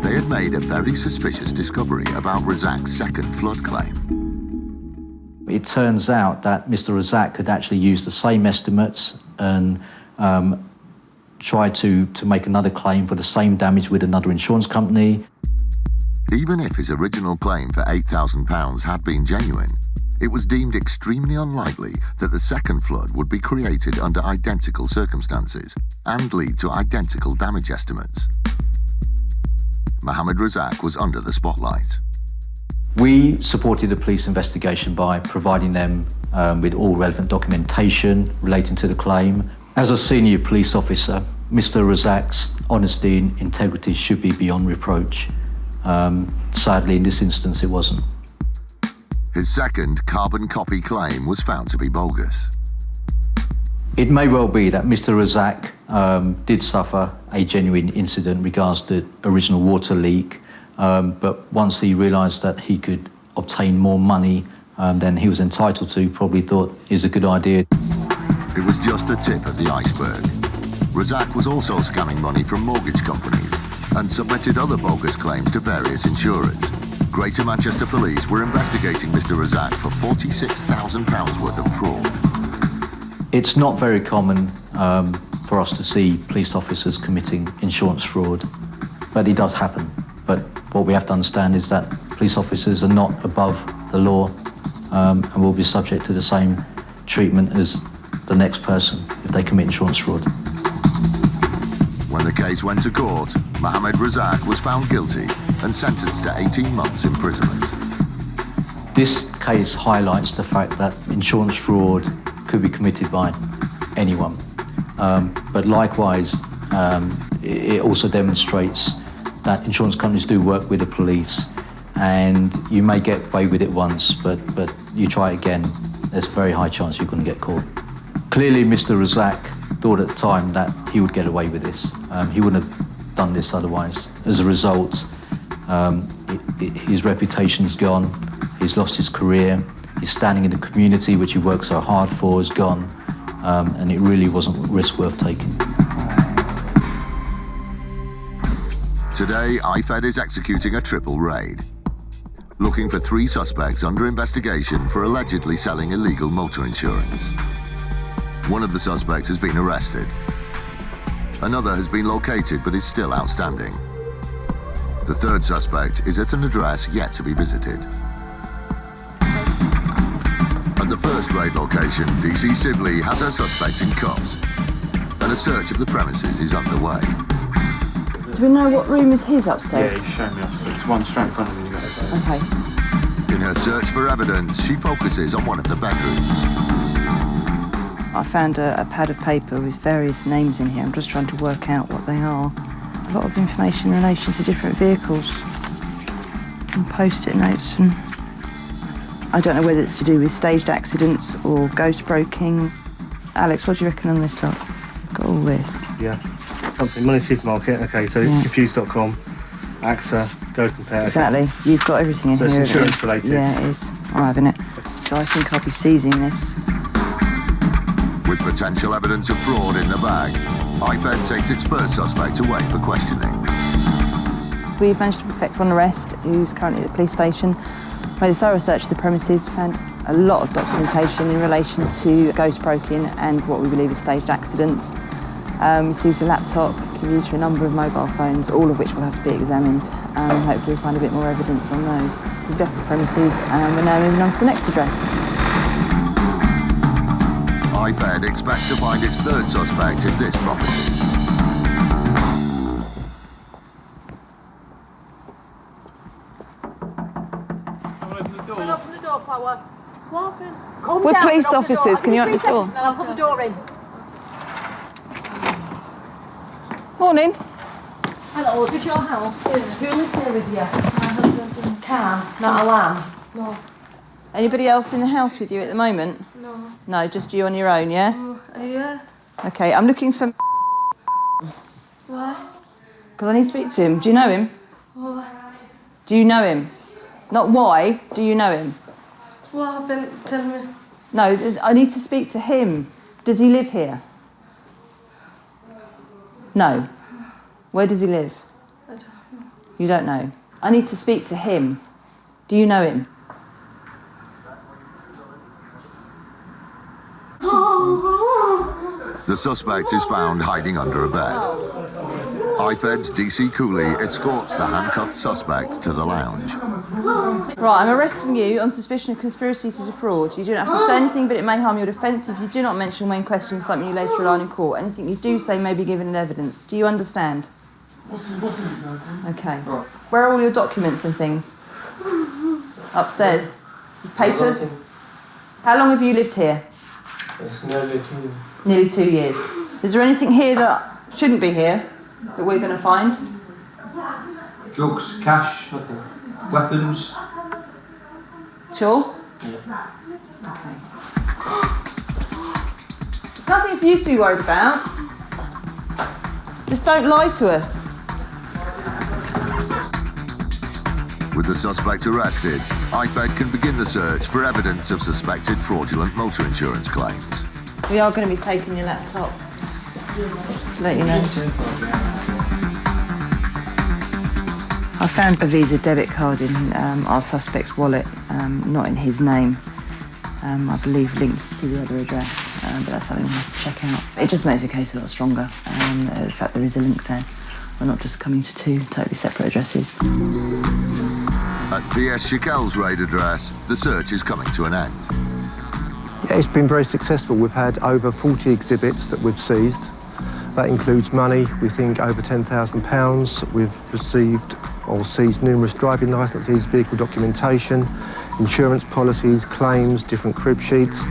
They had made a very suspicious discovery about Razak's second flood claim. It turns out that Mr. Razak had actually used the same estimates and tried to make another claim for the same damage with another insurance company. Even if his original claim for £8,000 had been genuine, it was deemed extremely unlikely that the second flood would be created under identical circumstances and lead to identical damage estimates. Mohammed Razak was under the spotlight. We supported the police investigation by providing them with all relevant documentation relating to the claim. As a senior police officer, Mr. Razak's honesty and integrity should be beyond reproach. Sadly, in this instance, it wasn't. His second carbon copy claim was found to be bogus. It may well be that Mr. Razak did suffer a genuine incident in regards to the original water leak, but once he realised that he could obtain more money than he was entitled to, probably thought it was a good idea. It was just the tip of the iceberg. Razak was also scamming money from mortgage companies and submitted other bogus claims to various insurers. Greater Manchester Police were investigating Mr. Razak for £46,000 worth of fraud. It's not very common for us to see police officers committing insurance fraud, but it does happen. But what we have to understand is that police officers are not above the law and will be subject to the same treatment as the next person if they commit insurance fraud. When the case went to court, Mohammed Razak was found guilty and sentenced to 18 months imprisonment. This case highlights the fact that insurance fraud could be committed by anyone. But likewise, it also demonstrates that insurance companies do work with the police, and you may get away with it once, but you try again, there's a very high chance you're going to get caught. Clearly, Mr. Razak thought at the time that he would get away with this. He wouldn't have done this otherwise. As a result, his reputation's gone, he's lost his career, his standing in the community, which he worked so hard for, is gone, and it really wasn't a risk worth taking. Today, IFED is executing a triple raid, looking for 3 suspects under investigation for allegedly selling illegal motor insurance. One of the suspects has been arrested. Another has been located but is still outstanding. The third suspect is at an address yet to be visited. At the first raid location, DC Sibley has her suspect in cuffs, and a search of the premises is underway. Do we know what room is his upstairs? Yeah, he's showing me upstairs. It's one straight in front of me. Okay. In her search for evidence, she focuses on one of the bedrooms. I found a pad of paper with various names in here. I'm just trying to work out what they are. A lot of information in relation to different vehicles and post-it notes. And I don't know whether it's to do with staged accidents or ghost broking. Alex, what do you reckon on this lot? I've got all this. Yeah. Company, Money Supermarket, okay, so Yeah. Confused.com, AXA, Go Compare. Exactly. You've got everything in So here. it's insurance related? Yeah, it is. I'm having it. So I think I'll be seizing this. With potential evidence of fraud in the bag, IFED takes its first suspect away for questioning. We've managed to effect one arrest, who's currently at the police station. Made a thorough search of the premises, found a lot of documentation in relation to ghost broking and what we believe is staged accidents. We seized a laptop, can be used for a number of mobile phones, all of which will have to be examined. Hopefully we'll find a bit more evidence on those. We've left the premises and we're now moving on to the next address. IFED expects to find its third suspect in this property. Open the door, Flower. What happened? Come We're down police and open the door. officers, can you I'll give open the door? 3 seconds and I'll put the door in. Morning. Hello, is this your house? Who lives here with you? My husband. Car, not a lamb? No. Anybody else in the house with you at the moment? No. No, just you on your own, yeah? Yeah. Okay, I'm looking for... Why? Because I need to speak to him. Do you know him? Why? Do you know him? Not why, do you know him? What happened? Tell me. No, I need to speak to him. Does he live here? No. Where does he live? I don't know. You don't know. I need to speak to him. Do you know him? The suspect is found hiding under a bed. IFED's DC Cooley escorts the handcuffed suspect to the lounge. Right, I'm arresting you on suspicion of conspiracy to defraud. You don't have to say anything, but it may harm your defence if you do not mention when questioned something you later rely on in court. Anything you do say may be given in evidence. Do you understand? Okay. Where are all your documents and things? Upstairs. Papers? How long have you lived here? It's nearly 2. Nearly 2 years. Is there anything here that shouldn't be here that we're going to find? Drugs, cash, weapons. Sure? Yeah. Okay. There's nothing for you to be worried about. Just don't lie to us. With the suspect arrested, IFED can begin the search for evidence of suspected fraudulent motor insurance claims. We are going to be taking your laptop. Just to let you know. I found a Visa debit card in our suspect's wallet, not in his name. I believe linked to the other address, but that's something we'll have to check out. It just makes the case a lot stronger. The fact there is a link there. We're not just coming to 2 totally separate addresses. At PS Shakel's raid address, the search is coming to an end. Yeah, it's been very successful. We've had over 40 exhibits that we've seized. That includes money, we think over £10,000. We've received or seized numerous driving licences, vehicle documentation, insurance policies, claims, different crib sheets.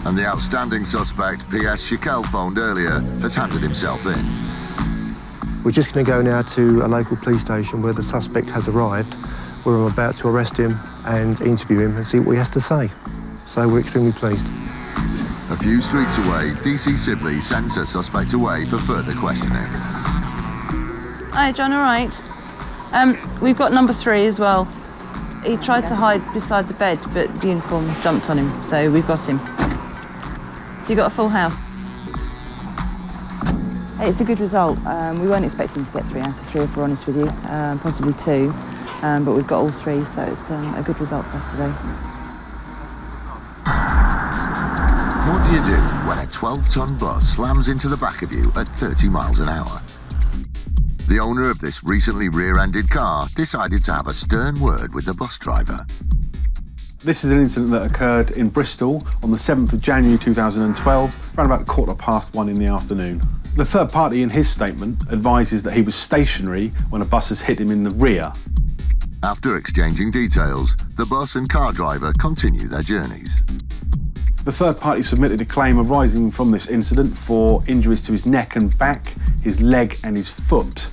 And the outstanding suspect PS Shakel phoned earlier has handed himself in. We're just going to go now to a local police station where the suspect has arrived, where I'm about to arrest him and interview him and see what he has to say. So we're extremely pleased. A few streets away, DC Sibley sends her suspect away for further questioning. Hi, John, all right? We've got number 3 as well. He tried to hide beside the bed, but the uniform jumped on him, so we've got him. So you got a full house? It's a good result. We weren't expecting to get 3 out of 3, if we're honest with you, possibly 2, but we've got all 3, so it's a good result for us today. What do you do when a 12-ton bus slams into the back of you at 30 miles an hour? The owner of this recently rear-ended car decided to have a stern word with the bus driver. This is an incident that occurred in Bristol on the 7th of January 2012, around about 1:15 in the afternoon. The third party in his statement advises that he was stationary when a bus has hit him in the rear. After exchanging details, the bus and car driver continue their journeys. The third party submitted a claim arising from this incident for injuries to his neck and back, his leg and his foot.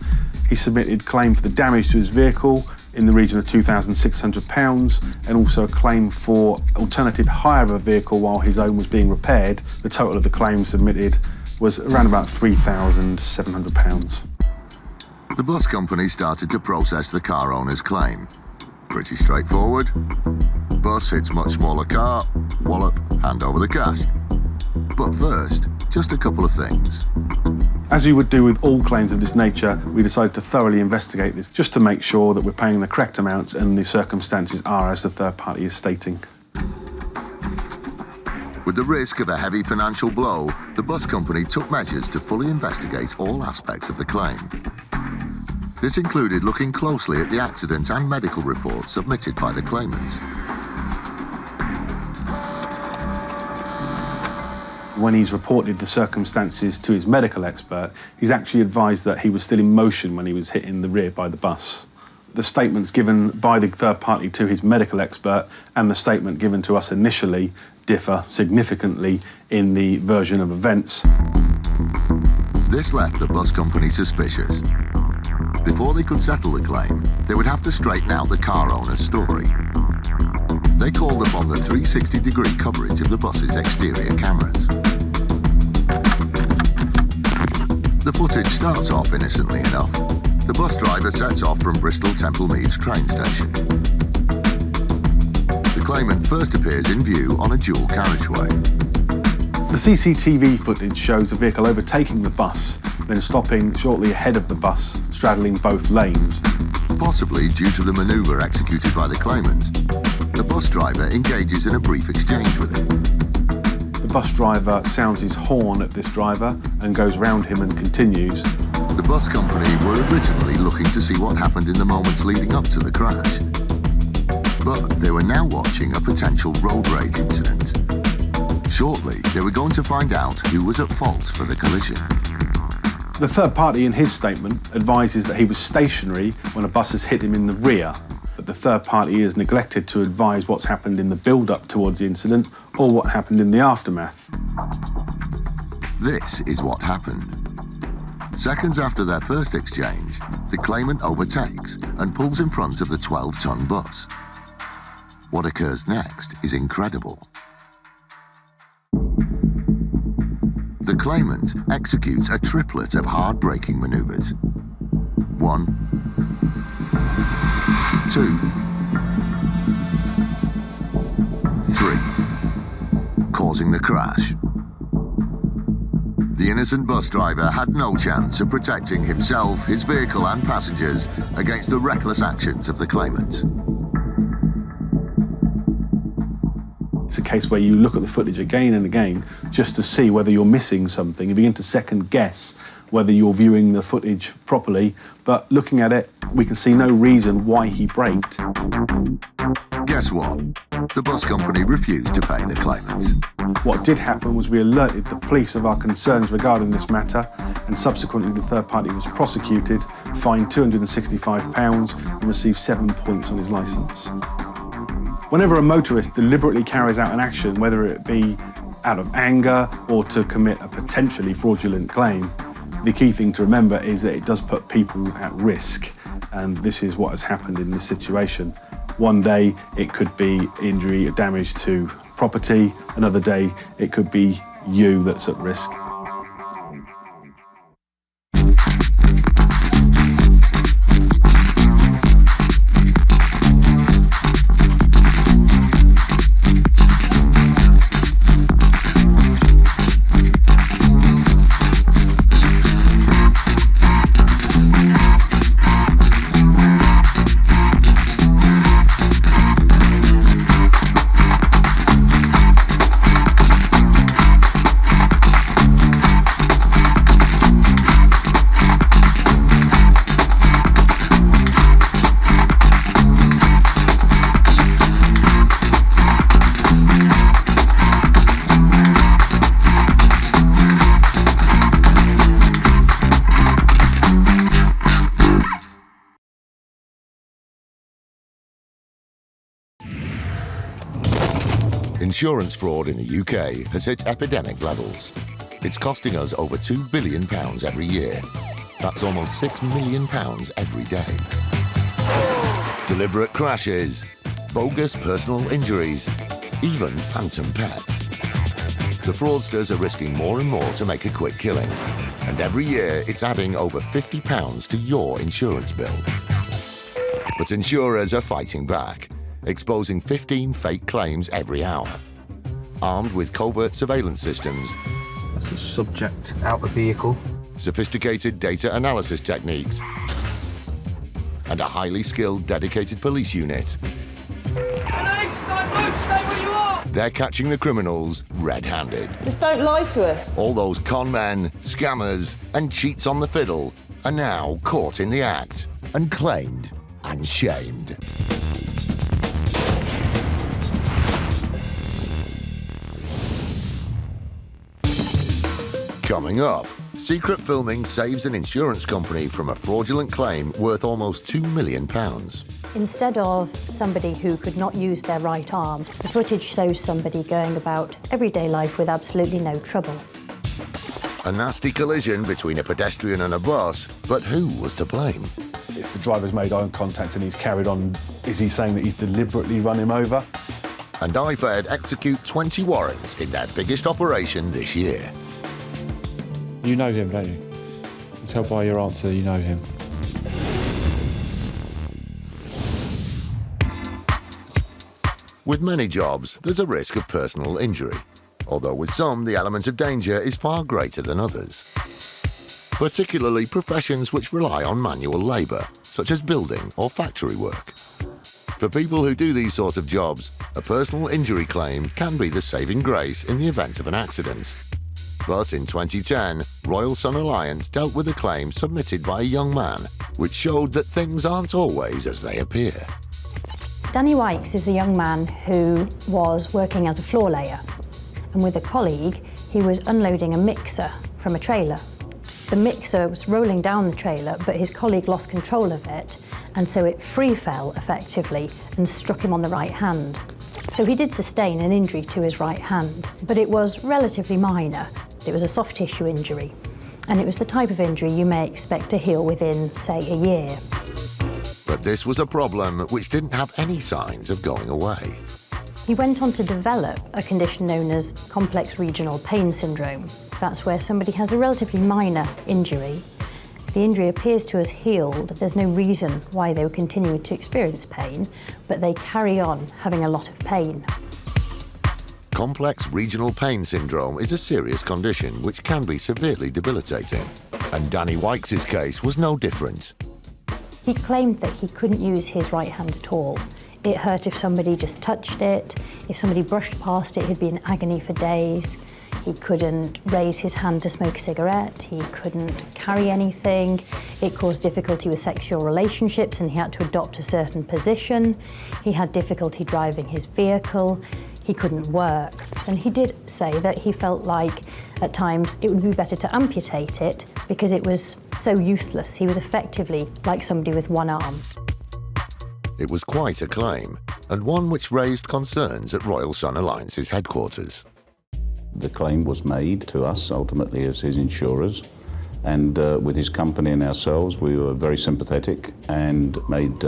He submitted a claim for the damage to his vehicle in the region of £2,600 and also a claim for alternative hire of a vehicle while his own was being repaired. The total of the claims submitted was around about £3,700. The bus company started to process the car owner's claim. Pretty straightforward. Bus hits much smaller car, wallop, hand over the cash. But first, just a couple of things. As we would do with all claims of this nature, we decided to thoroughly investigate this just to make sure that we're paying the correct amounts and the circumstances are as the third party is stating. With the risk of a heavy financial blow, the bus company took measures to fully investigate all aspects of the claim. This included looking closely at the accident and medical reports submitted by the claimant. When he's reported the circumstances to his medical expert, he's actually advised that he was still in motion when he was hit in the rear by the bus. The statements given by the third party to his medical expert and the statement given to us initially differ significantly in the version of events. This left the bus company suspicious. Before they could settle the claim, they would have to straighten out the car owner's story. They called upon the 360-degree coverage of the bus's exterior cameras. The footage starts off innocently enough. The bus driver sets off from Bristol Temple Meads train station. The claimant first appears in view on a dual carriageway. The CCTV footage shows the vehicle overtaking the bus, then stopping shortly ahead of the bus, straddling both lanes. Possibly due to the manoeuvre executed by the claimant, the bus driver engages in a brief exchange with him. The bus driver sounds his horn at this driver and goes round him and continues. The bus company were originally looking to see what happened in the moments leading up to the crash. But they were now watching a potential road rage incident. Shortly, they were going to find out who was at fault for the collision. The third party in his statement advises that he was stationary when a bus has hit him in the rear, but the third party has neglected to advise what's happened in the build-up towards the incident or what happened in the aftermath. This is what happened. Seconds after their first exchange, the claimant overtakes and pulls in front of the 12-ton bus. What occurs next is incredible. The claimant executes a triplet of hard braking maneuvers. 1, 2, 3, causing the crash. The innocent bus driver had no chance of protecting himself, his vehicle and passengers against the reckless actions of the claimant. It's a case where you look at the footage again and again just to see whether you're missing something. You begin to second guess whether you're viewing the footage properly, but looking at it, we can see no reason why he braked. Guess what? The bus company refused to pay the claimant. What did happen was we alerted the police of our concerns regarding this matter, and subsequently the third party was prosecuted, fined £265 and received 7 points on his licence. Whenever a motorist deliberately carries out an action, whether it be out of anger or to commit a potentially fraudulent claim, the key thing to remember is that it does put people at risk, and this is what has happened in this situation. One day it could be injury or damage to property, another day it could be you that's at risk. Insurance fraud in the UK has hit epidemic levels. It's costing us over £2 billion every year. That's almost £6 million every day. Deliberate crashes, bogus personal injuries, even phantom pets. The fraudsters are risking more and more to make a quick killing, and every year it's adding over £50 to your insurance bill. But insurers are fighting back, exposing 15 fake claims every hour. Armed with covert surveillance systems, That's the subject out the vehicle. Sophisticated data analysis techniques, and a highly skilled, dedicated police unit. They're catching the criminals red-handed. Just don't lie to us. All those con men, scammers, and cheats on the fiddle are now caught in the act and claimed and shamed. Coming up, secret filming saves an insurance company from a fraudulent claim worth almost £2 million. Instead of somebody who could not use their right arm, the footage shows somebody going about everyday life with absolutely no trouble. A nasty collision between a pedestrian and a bus, but who was to blame? If the driver's made eye contact and he's carried on, is he saying that he's deliberately run him over? And IFED execute 20 warrants in their biggest operation this year. You know him, don't you? I can tell by your answer you know him. With many jobs, there's a risk of personal injury, although with some, the element of danger is far greater than others. Particularly professions which rely on manual labour, such as building or factory work. For people who do these sorts of jobs, a personal injury claim can be the saving grace in the event of an accident. But in 2010, Royal Sun Alliance dealt with a claim submitted by a young man, which showed that things aren't always as they appear. Danny Wykes is a young man who was working as a floor layer, and with a colleague, he was unloading a mixer from a trailer. The mixer was rolling down the trailer, but his colleague lost control of it, and so it free fell effectively and struck him on the right hand. So he did sustain an injury to his right hand, but it was relatively minor. It was a soft tissue injury, and it was the type of injury you may expect to heal within, say, a year. But this was a problem which didn't have any signs of going away. He went on to develop a condition known as complex regional pain syndrome. That's where somebody has a relatively minor injury. The injury appears to have healed. There's no reason why they would continue to experience pain, but they carry on having a lot of pain. Complex regional pain syndrome is a serious condition which can be severely debilitating. And Danny Wykes' case was no different. He claimed that he couldn't use his right hand at all. It hurt if somebody just touched it. If somebody brushed past it, he'd be in agony for days. He couldn't raise his hand to smoke a cigarette. He couldn't carry anything. It caused difficulty with sexual relationships and he had to adopt a certain position. He had difficulty driving his vehicle. He couldn't work. And he did say that he felt like at times it would be better to amputate it because it was so useless. He was effectively like somebody with one arm. It was quite a claim, and one which raised concerns at Royal Sun Alliance's headquarters. The claim was made to us, ultimately, as his insurers, and with his company and ourselves, we were very sympathetic and made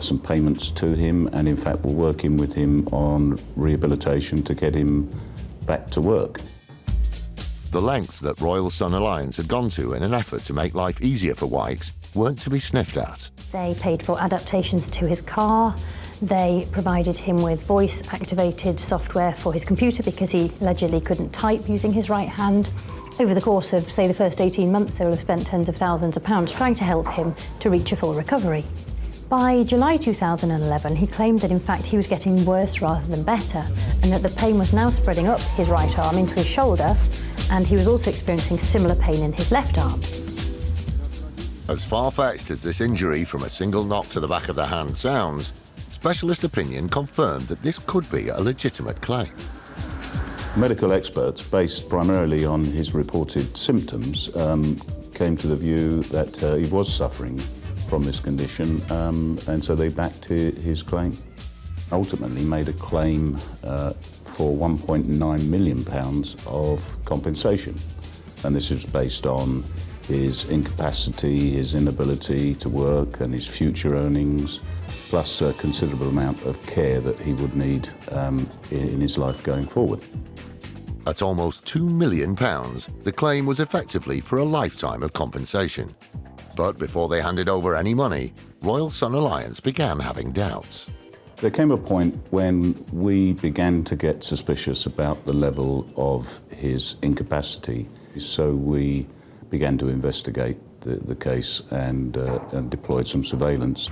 some payments to him, and in fact, we're working with him on rehabilitation to get him back to work. The lengths that Royal Sun Alliance had gone to in an effort to make life easier for Wykes weren't to be sniffed at. They paid for adaptations to his car. They provided him with voice-activated software for his computer because he allegedly couldn't type using his right hand. Over the course of, say, the first 18 months, they will have spent tens of thousands of pounds trying to help him to reach a full recovery. By July 2011, he claimed that, in fact, he was getting worse rather than better, and that the pain was now spreading up his right arm into his shoulder, and he was also experiencing similar pain in his left arm. As far-fetched as this injury from a single knock to the back of the hand sounds, specialist opinion confirmed that this could be a legitimate claim. Medical experts, based primarily on his reported symptoms, came to the view that he was suffering from this condition, and so they backed his claim. Ultimately made a claim for £1.9 million of compensation, and this is based on his incapacity, his inability to work, and his future earnings, plus a considerable amount of care that he would need in his life going forward. At almost £2 million, the claim was effectively for a lifetime of compensation. But before they handed over any money, Royal Sun Alliance began having doubts. There came a point when we began to get suspicious about the level of his incapacity, so we began to investigate the case and deployed some surveillance.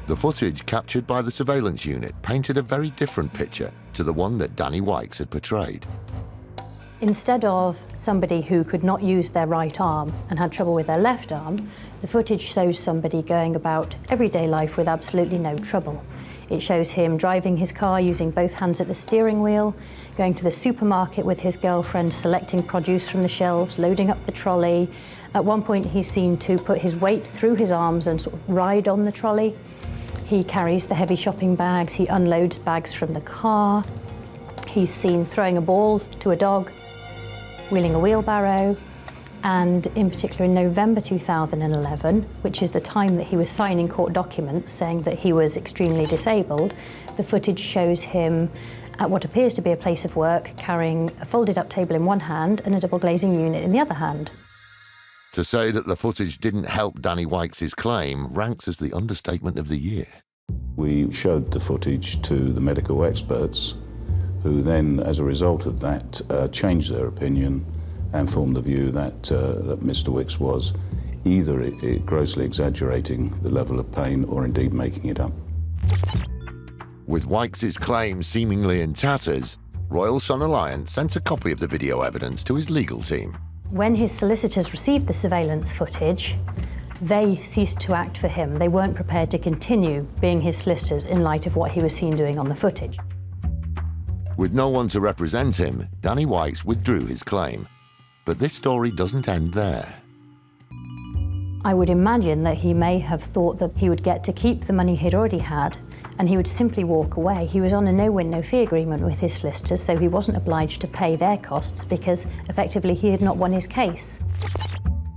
The footage captured by the surveillance unit painted a very different picture to the one that Danny Wykes had portrayed. Instead of somebody who could not use their right arm and had trouble with their left arm, the footage shows somebody going about everyday life with absolutely no trouble. It shows him driving his car using both hands at the steering wheel, going to the supermarket with his girlfriend, selecting produce from the shelves, loading up the trolley. At one point, he's seen to put his weight through his arms and sort of ride on the trolley. He carries the heavy shopping bags, he unloads bags from the car. He's seen throwing a ball to a dog, wheeling a wheelbarrow, and in particular in November 2011, which is the time that he was signing court documents saying that he was extremely disabled, the footage shows him at what appears to be a place of work, carrying a folded up table in one hand and a double glazing unit in the other hand. To say that the footage didn't help Danny Wykes' claim ranks as the understatement of the year. We showed the footage to the medical experts, who then, as a result of that, changed their opinion and formed the view that Mr. Wykes was either grossly exaggerating the level of pain or indeed making it up. With Wykes' claim seemingly in tatters, Royal Sun Alliance sent a copy of the video evidence to his legal team. When his solicitors received the surveillance footage, they ceased to act for him. They weren't prepared to continue being his solicitors in light of what he was seen doing on the footage. With no one to represent him, Danny Wykes withdrew his claim. But this story doesn't end there. I would imagine that he may have thought that he would get to keep the money he'd already had and he would simply walk away. He was on a no-win, no-fee agreement with his solicitors, so he wasn't obliged to pay their costs because effectively he had not won his case.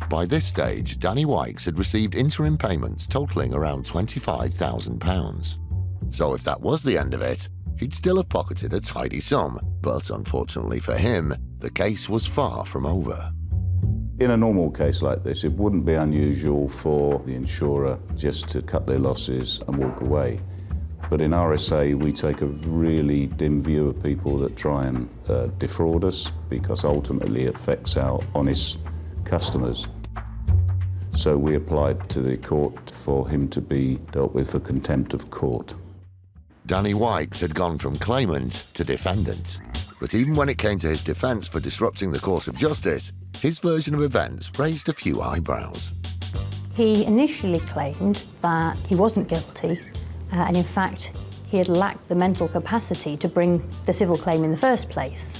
By this stage, Danny Wykes had received interim payments totalling around £25,000. So if that was the end of it, he'd still have pocketed a tidy sum, but unfortunately for him, the case was far from over. In a normal case like this, it wouldn't be unusual for the insurer just to cut their losses and walk away. But in RSA, we take a really dim view of people that try and defraud us, because ultimately it affects our honest customers. So we applied to the court for him to be dealt with for contempt of court. Danny Wykes had gone from claimant to defendant. But even when it came to his defence for disrupting the course of justice, his version of events raised a few eyebrows. He initially claimed that he wasn't guilty, and in fact, he had lacked the mental capacity to bring the civil claim in the first place,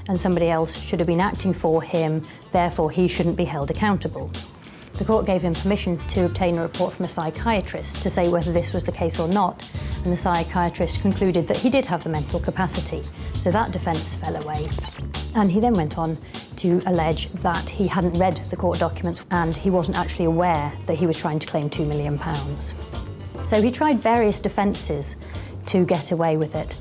and somebody else should have been acting for him, therefore he shouldn't be held accountable. The court gave him permission to obtain a report from a psychiatrist to say whether this was the case or not, and the psychiatrist concluded that he did have the mental capacity, so that defence fell away. And he then went on to allege that he hadn't read the court documents and he wasn't actually aware that he was trying to claim £2 million. So he tried various defences to get away with it.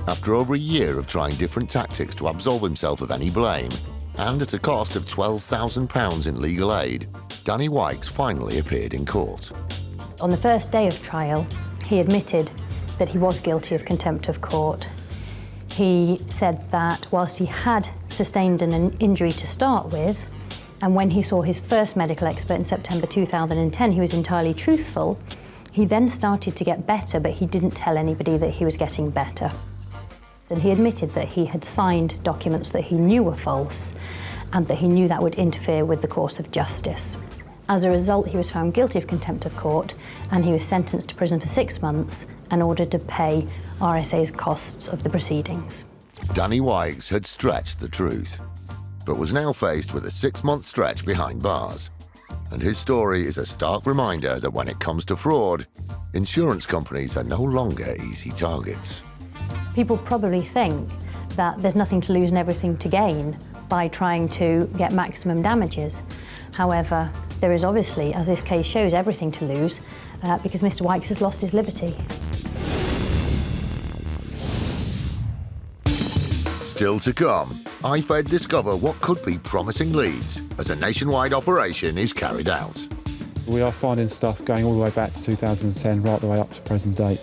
After over a year of trying different tactics to absolve himself of any blame, and at a cost of £12,000 in legal aid, Danny Wykes finally appeared in court. On the first day of trial, he admitted that he was guilty of contempt of court. He said that whilst he had sustained an injury to start with, and when he saw his first medical expert in September 2010, he was entirely truthful. He then started to get better, but he didn't tell anybody that he was getting better. And he admitted that he had signed documents that he knew were false and that he knew that would interfere with the course of justice. As a result, he was found guilty of contempt of court and he was sentenced to prison for 6 months and ordered to pay RSA's costs of the proceedings. Danny Wykes had stretched the truth, but was now faced with a 6-month stretch behind bars. And his story is a stark reminder that when it comes to fraud, insurance companies are no longer easy targets. People probably think that there's nothing to lose and everything to gain by trying to get maximum damages. However, there is obviously, as this case shows, everything to lose because Mr. Wykes has lost his liberty. Still to come, IFED discover what could be promising leads as a nationwide operation is carried out. We are finding stuff going all the way back to 2010, right the way up to present date.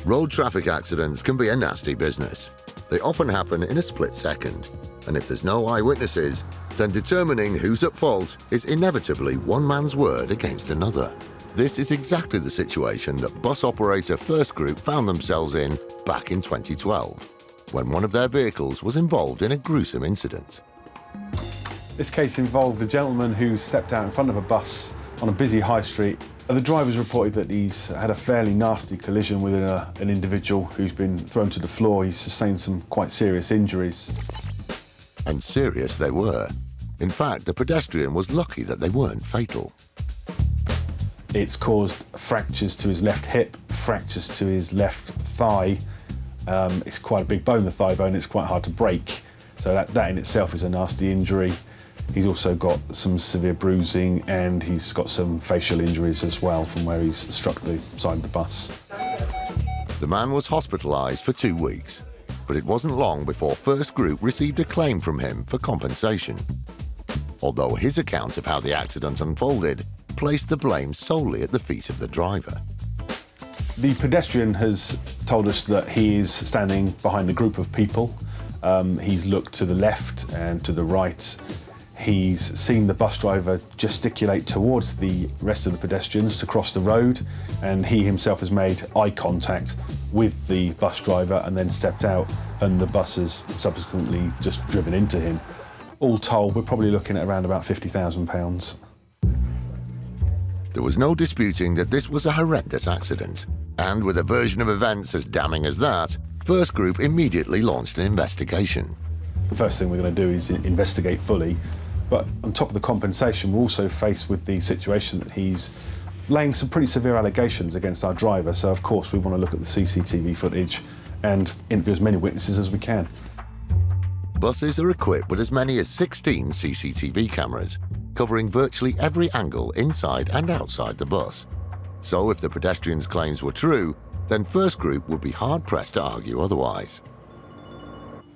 Road traffic accidents can be a nasty business. They often happen in a split second, and if there's no eyewitnesses, then determining who's at fault is inevitably one man's word against another. This is exactly the situation that bus operator First Group found themselves in back in 2012, when one of their vehicles was involved in a gruesome incident. This case involved a gentleman who stepped out in front of a bus on a busy high street. The driver's reported that he's had a fairly nasty collision with an individual who's been thrown to the floor. He's sustained some quite serious injuries. And serious they were. In fact, the pedestrian was lucky that they weren't fatal. It's caused fractures to his left hip, fractures to his left thigh. It's quite a big bone, the thigh bone. It's quite hard to break. So that in itself is a nasty injury. He's also got some severe bruising and he's got some facial injuries as well from where he's struck the side of the bus. The man was hospitalised for 2 weeks, but it wasn't long before First Group received a claim from him for compensation. Although his account of how the accident unfolded placed the blame solely at the feet of the driver. The pedestrian has told us that he is standing behind a group of people. He's looked to the left and to the right. He's seen the bus driver gesticulate towards the rest of the pedestrians to cross the road, and he himself has made eye contact with the bus driver and then stepped out, and the bus has subsequently just driven into him. All told, we're probably looking at around about £50,000. There was no disputing that this was a horrendous accident, and with a version of events as damning as that, First Group immediately launched an investigation. The first thing we're going to do is investigate fully, but on top of the compensation, we're also faced with the situation that he's laying some pretty severe allegations against our driver, so of course we want to look at the CCTV footage and interview as many witnesses as we can. Buses are equipped with as many as 16 CCTV cameras, covering virtually every angle inside and outside the bus. So if the pedestrian's claims were true, then First Group would be hard-pressed to argue otherwise.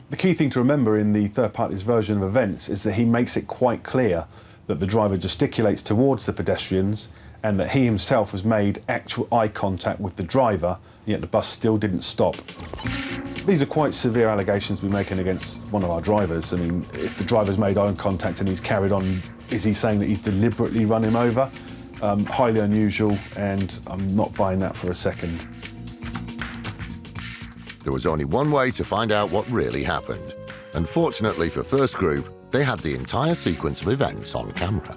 The key thing to remember in the third party's version of events is that he makes it quite clear that the driver gesticulates towards the pedestrians and that he himself has made actual eye contact with the driver, yet the bus still didn't stop. These are quite severe allegations we're making against one of our drivers. I mean, if the driver's made eye contact and he's carried on, is he saying that he's deliberately run him over? Highly unusual, and I'm not buying that for a second. There was only one way to find out what really happened. And fortunately for First Group, they had the entire sequence of events on camera.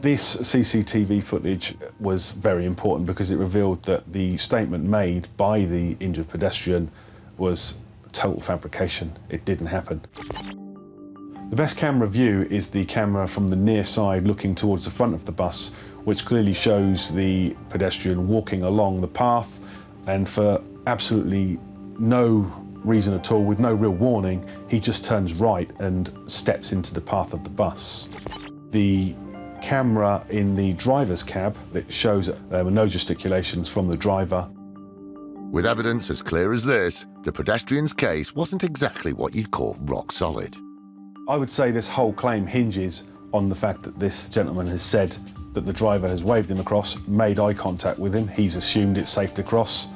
This CCTV footage was very important because it revealed that the statement made by the injured pedestrian was total fabrication. It didn't happen. The best camera view is the camera from the near side looking towards the front of the bus, which clearly shows the pedestrian walking along the path, and for absolutely no reason at all, with no real warning, he just turns right and steps into the path of the bus. The camera in the driver's cab, it shows there were no gesticulations from the driver. With evidence as clear as this, the pedestrian's case wasn't exactly what you'd call rock solid. I would say this whole claim hinges on the fact that this gentleman has said that the driver has waved him across, made eye contact with him, he's assumed it's safe to cross,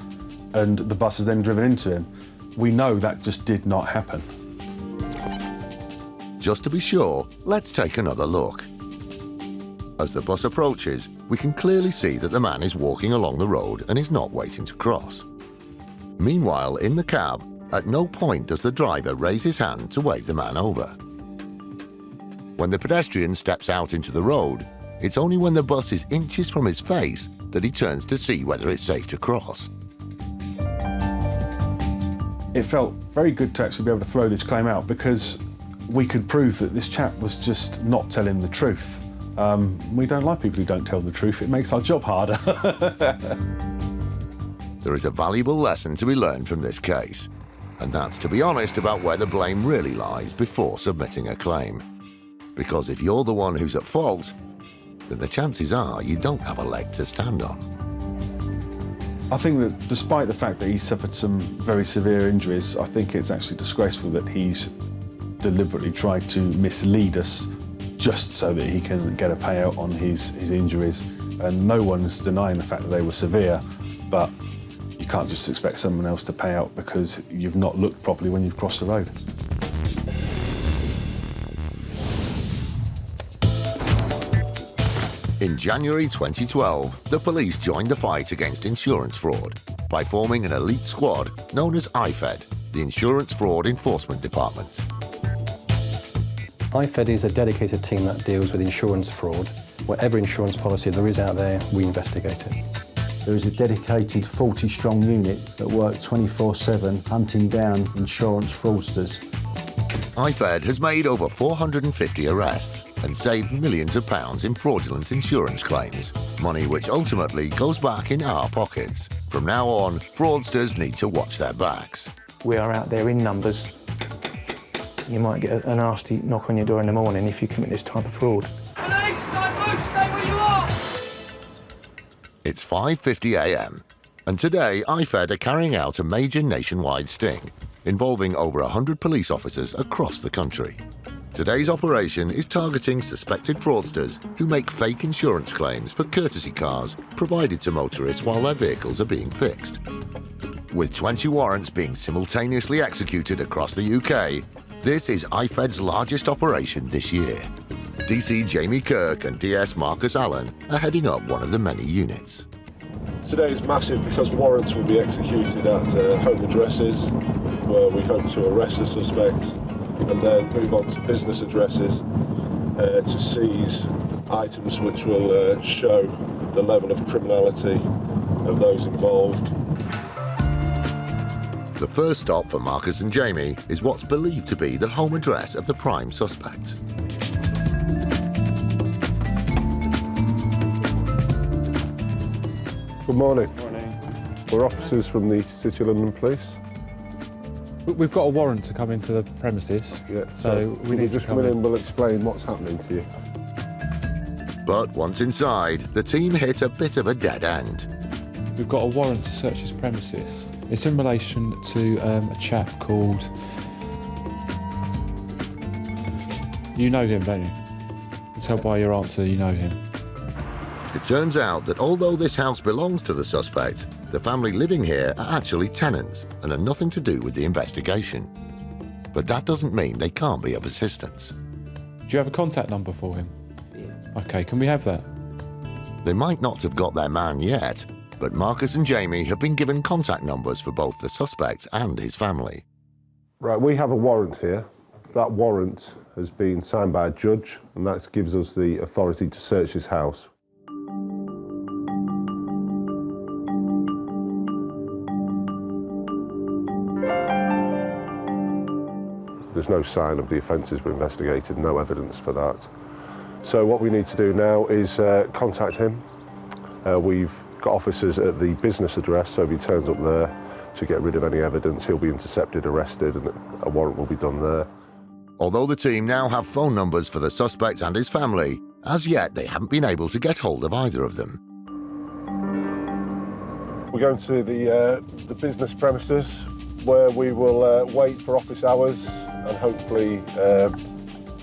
and the bus has then driven into him. We know that just did not happen. Just to be sure, let's take another look. As the bus approaches, we can clearly see that the man is walking along the road and is not waiting to cross. Meanwhile, in the cab, at no point does the driver raise his hand to wave the man over. When the pedestrian steps out into the road, it's only when the bus is inches from his face that he turns to see whether it's safe to cross. It felt very good to actually be able to throw this claim out because we could prove that this chap was just not telling the truth. We don't like people who don't tell the truth. It makes our job harder. There is a valuable lesson to be learned from this case, and that's to be honest about where the blame really lies before submitting a claim. Because if you're the one who's at fault, then the chances are you don't have a leg to stand on. I think that despite the fact that he's suffered some very severe injuries, I think it's actually disgraceful that he's deliberately tried to mislead us just so that he can get a payout on his injuries. And no one's denying the fact that they were severe, but you can't just expect someone else to pay out because you've not looked properly when you've crossed the road. In January 2012, the police joined the fight against insurance fraud by forming an elite squad known as IFED, the Insurance Fraud Enforcement Department. IFED is a dedicated team that deals with insurance fraud. Whatever insurance policy there is out there, we investigate it. There is a dedicated 40-strong unit that work 24/7 hunting down insurance fraudsters. IFED has made over 450 arrests and saved millions of pounds in fraudulent insurance claims, money which ultimately goes back in our pockets. From now on, fraudsters need to watch their backs. We are out there in numbers. You might get a nasty knock on your door in the morning if you commit this type of fraud. Police, don't move, stay where you are! It's 5:50 a.m. and today IFED are carrying out a major nationwide sting involving over 100 police officers across the country. Today's operation is targeting suspected fraudsters who make fake insurance claims for courtesy cars provided to motorists while their vehicles are being fixed. With 20 warrants being simultaneously executed across the UK, this is IFED's largest operation this year. DC Jamie Kirk and DS Marcus Allen are heading up one of the many units. Today is massive because warrants will be executed at home addresses where we hope to arrest the suspects and then move on to business addresses to seize items which will show the level of criminality of those involved. The first stop for Marcus and Jamie is what's believed to be the home address of the prime suspect. Good morning. Morning. We're officers from the City of London Police. We've got a warrant to come into the premises, so we need to come in. We'll explain what's happening to you. But once inside, the team hit a bit of a dead end. We've got a warrant to search his premises. It's in relation to a chap called... You know him, don't you? You can tell by your answer you know him. It turns out that although this house belongs to the suspect, the family living here are actually tenants and are nothing to do with the investigation. But that doesn't mean they can't be of assistance. Do you have a contact number for him? Yeah. OK, can we have that? They might not have got their man yet, but Marcus and Jamie have been given contact numbers for both the suspect and his family. Right, we have a warrant here. That warrant has been signed by a judge, and that gives us the authority to search his house. There's no sign of the offences we're investigated, no evidence for that. So what we need to do now is contact him. We've got officers at the business address, so if he turns up there to get rid of any evidence, he'll be intercepted, arrested, and a warrant will be done there. Although the team now have phone numbers for the suspect and his family, as yet they haven't been able to get hold of either of them. We're going to the business premises, where we will wait for office hours, and hopefully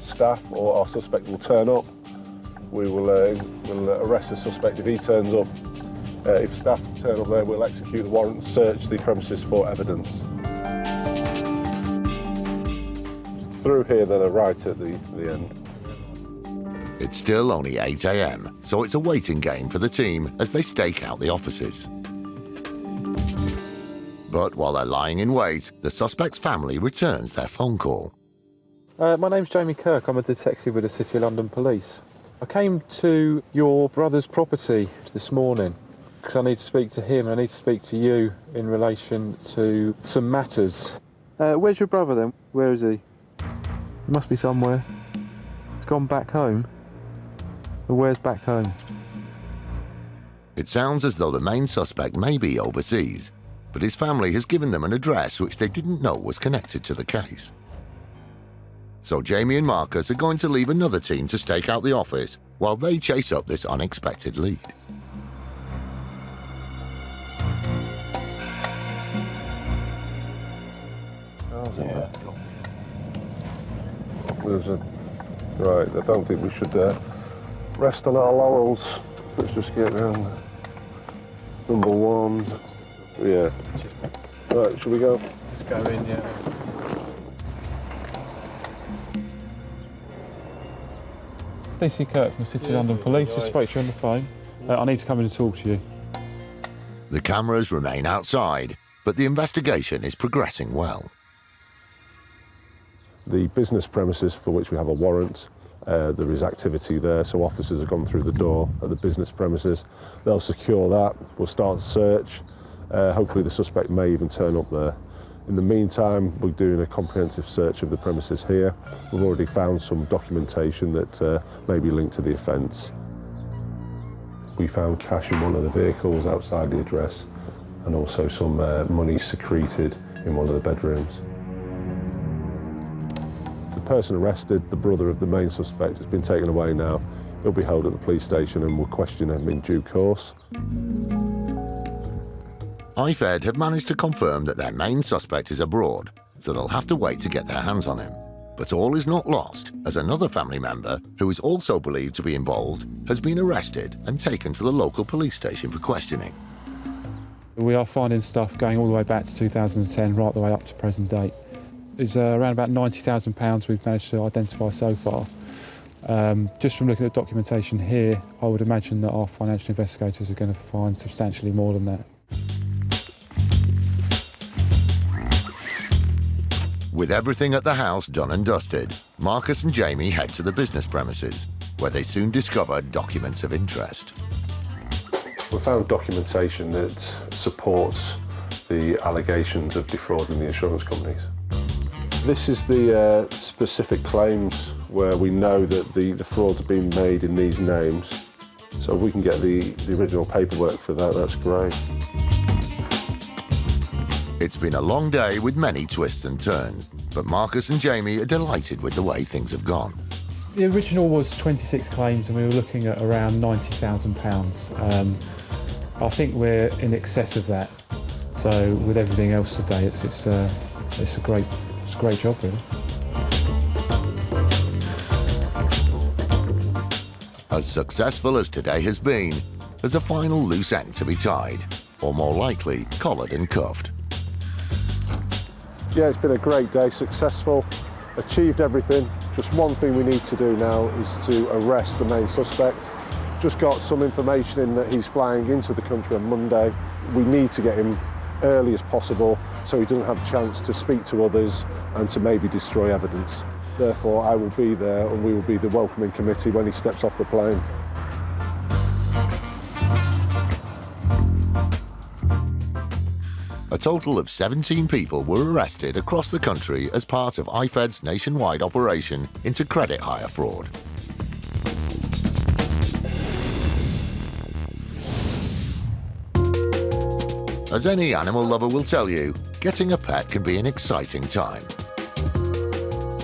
staff or our suspect will turn up. We will arrest the suspect if he turns up. If staff turn up there, we'll execute the warrant and search the premises for evidence. Through here, then, right at the end. It's still only 8 AM, so it's a waiting game for the team as they stake out the offices. But while they're lying in wait, the suspect's family returns their phone call. My name's Jamie Kirk. I'm a detective with the City of London Police. I came to your brother's property this morning because I need to speak to him and I need to speak to you in relation to some matters. Where's your brother then? Where is he? He must be somewhere. He's gone back home. But where's back home? It sounds as though the main suspect may be overseas, but his family has given them an address which they didn't know was connected to the case. So Jamie and Marcus are going to leave another team to stake out the office while they chase up this unexpected lead. Yeah. Right, I don't think we should rest on our laurels. Let's just get round number one. Yeah. Right, shall we go? Let's go in, yeah. DC Kirk from the City of London Police. Just spoke to you on the phone. I need to come in and talk to you. The cameras remain outside, but the investigation is progressing well. The business premises for which we have a warrant, there is activity there, so officers have gone through the door at the business premises. They'll secure that, we'll start a search. Hopefully the suspect may even turn up there. In the meantime, we're doing a comprehensive search of the premises here. We've already found some documentation that may be linked to the offence. We found cash in one of the vehicles outside the address and also some money secreted in one of the bedrooms. The person arrested, the brother of the main suspect, has been taken away now. He'll be held at the police station and we'll question him in due course. IFED have managed to confirm that their main suspect is abroad, so they'll have to wait to get their hands on him. But all is not lost, as another family member, who is also believed to be involved, has been arrested and taken to the local police station for questioning. We are finding stuff going all the way back to 2010, right the way up to present date. It's around about £90,000 we've managed to identify so far. Just from looking at documentation here, I would imagine that our financial investigators are going to find substantially more than that. With everything at the house done and dusted, Marcus and Jamie head to the business premises, where they soon discover documents of interest. We found documentation that supports the allegations of defrauding the insurance companies. This is the specific claims where we know that the fraud's been made in these names. So if we can get the original paperwork for that, that's great. It's been a long day with many twists and turns, but Marcus and Jamie are delighted with the way things have gone. The original was 26 claims and we were looking at around £90,000. I think we're in excess of that. So with everything else today, it's a great job, really. As successful as today has been, there's a final loose end to be tied, or more likely, collared and cuffed. Yeah, it's been a great day, successful, achieved everything. Just one thing we need to do now is to arrest the main suspect, just got some information in that he's flying into the country on Monday. We need to get him early as possible so he doesn't have a chance to speak to others and to maybe destroy evidence. Therefore, I will be there and we will be the welcoming committee when he steps off the plane. A total of 17 people were arrested across the country as part of IFED's nationwide operation into credit hire fraud. As any animal lover will tell you, getting a pet can be an exciting time.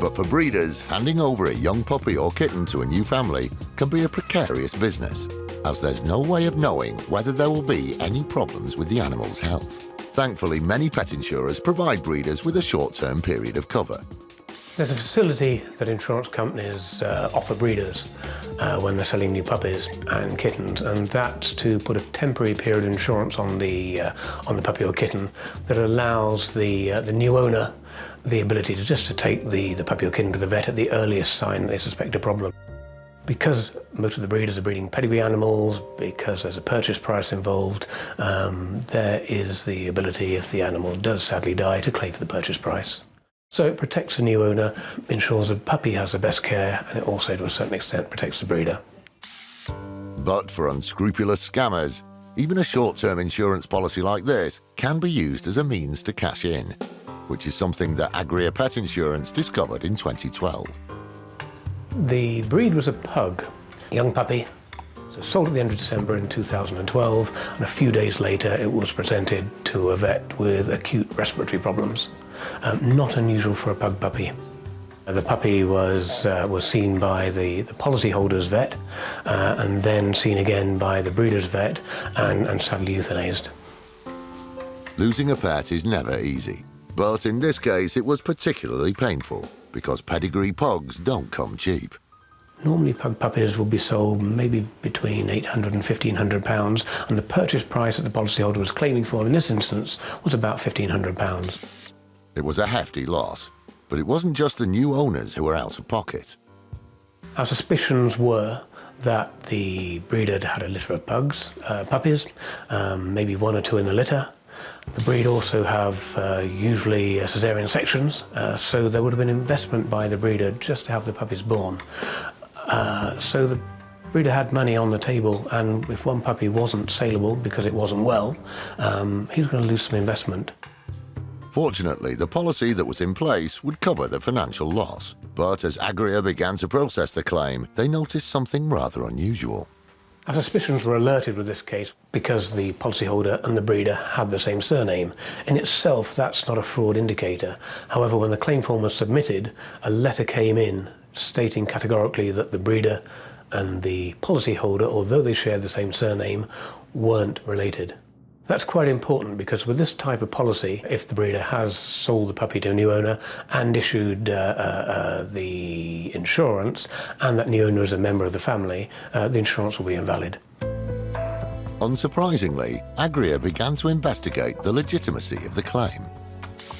But for breeders, handing over a young puppy or kitten to a new family can be a precarious business, as there's no way of knowing whether there will be any problems with the animal's health. Thankfully, many pet insurers provide breeders with a short-term period of cover. There's a facility that insurance companies offer breeders when they're selling new puppies and kittens, and that's to put a temporary period of insurance on the puppy or kitten that allows the new owner the ability to take the puppy or kitten to the vet at the earliest sign that they suspect a problem. Because most of the breeders are breeding pedigree animals, because there's a purchase price involved, there is the ability, if the animal does sadly die, to claim for the purchase price. So it protects the new owner, ensures the puppy has the best care, and it also, to a certain extent, protects the breeder. But for unscrupulous scammers, even a short-term insurance policy like this can be used as a means to cash in, which is something that Agria Pet Insurance discovered in 2012. The breed was a pug, young puppy, so sold at the end of December in 2012, and a few days later it was presented to a vet with acute respiratory problems. Not unusual for a pug puppy. The puppy was seen by the policyholder's vet and then seen again by the breeder's vet and sadly euthanized. Losing a pet is never easy, but in this case it was particularly painful because pedigree pugs don't come cheap. Normally pug puppies will be sold maybe between £800 and £1,500, and the purchase price that the policyholder was claiming for in this instance was about £1,500. It was a hefty loss, but it wasn't just the new owners who were out of pocket. Our suspicions were that the breeder had had a litter of puppies, maybe one or two in the litter. The breed also have usually caesarean sections, so there would have been investment by the breeder just to have the puppies born. So the breeder had money on the table, and if one puppy wasn't saleable because it wasn't well, he was going to lose some investment. Fortunately, the policy that was in place would cover the financial loss. But as Agria began to process the claim, they noticed something rather unusual. Our suspicions were alerted with this case because the policyholder and the breeder had the same surname. In itself, that's not a fraud indicator. However, when the claim form was submitted, a letter came in stating categorically that the breeder and the policyholder, although they shared the same surname, weren't related. That's quite important because with this type of policy, if the breeder has sold the puppy to a new owner and issued the insurance, and that new owner is a member of the family, the insurance will be invalid. Unsurprisingly, Agria began to investigate the legitimacy of the claim.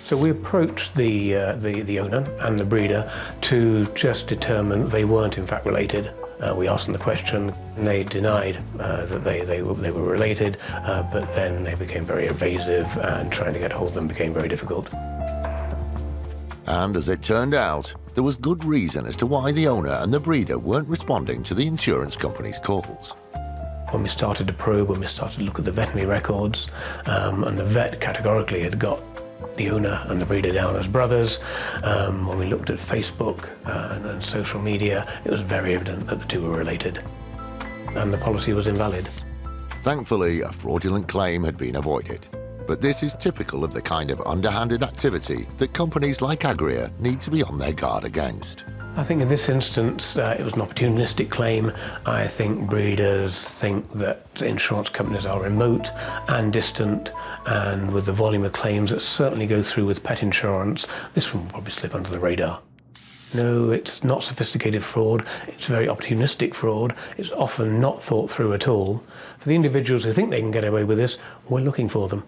So we approached the owner and the breeder to just determine they weren't in fact related. We asked them the question, and they denied that they were related, but then they became very evasive, and trying to get hold of them became very difficult. And as it turned out, there was good reason as to why the owner and the breeder weren't responding to the insurance company's calls. When we started to probe, when we started to look at the veterinary records, and the vet categorically had got the owner and the breeder down as brothers. When we looked at Facebook and social media, it was very evident that the two were related, and the policy was invalid. Thankfully, a fraudulent claim had been avoided. But this is typical of the kind of underhanded activity that companies like Agria need to be on their guard against. I think in this instance, it was an opportunistic claim. I think breeders think that insurance companies are remote and distant, and with the volume of claims that certainly go through with pet insurance, this one will probably slip under the radar. No, it's not sophisticated fraud. It's very opportunistic fraud. It's often not thought through at all. For the individuals who think they can get away with this, we're looking for them.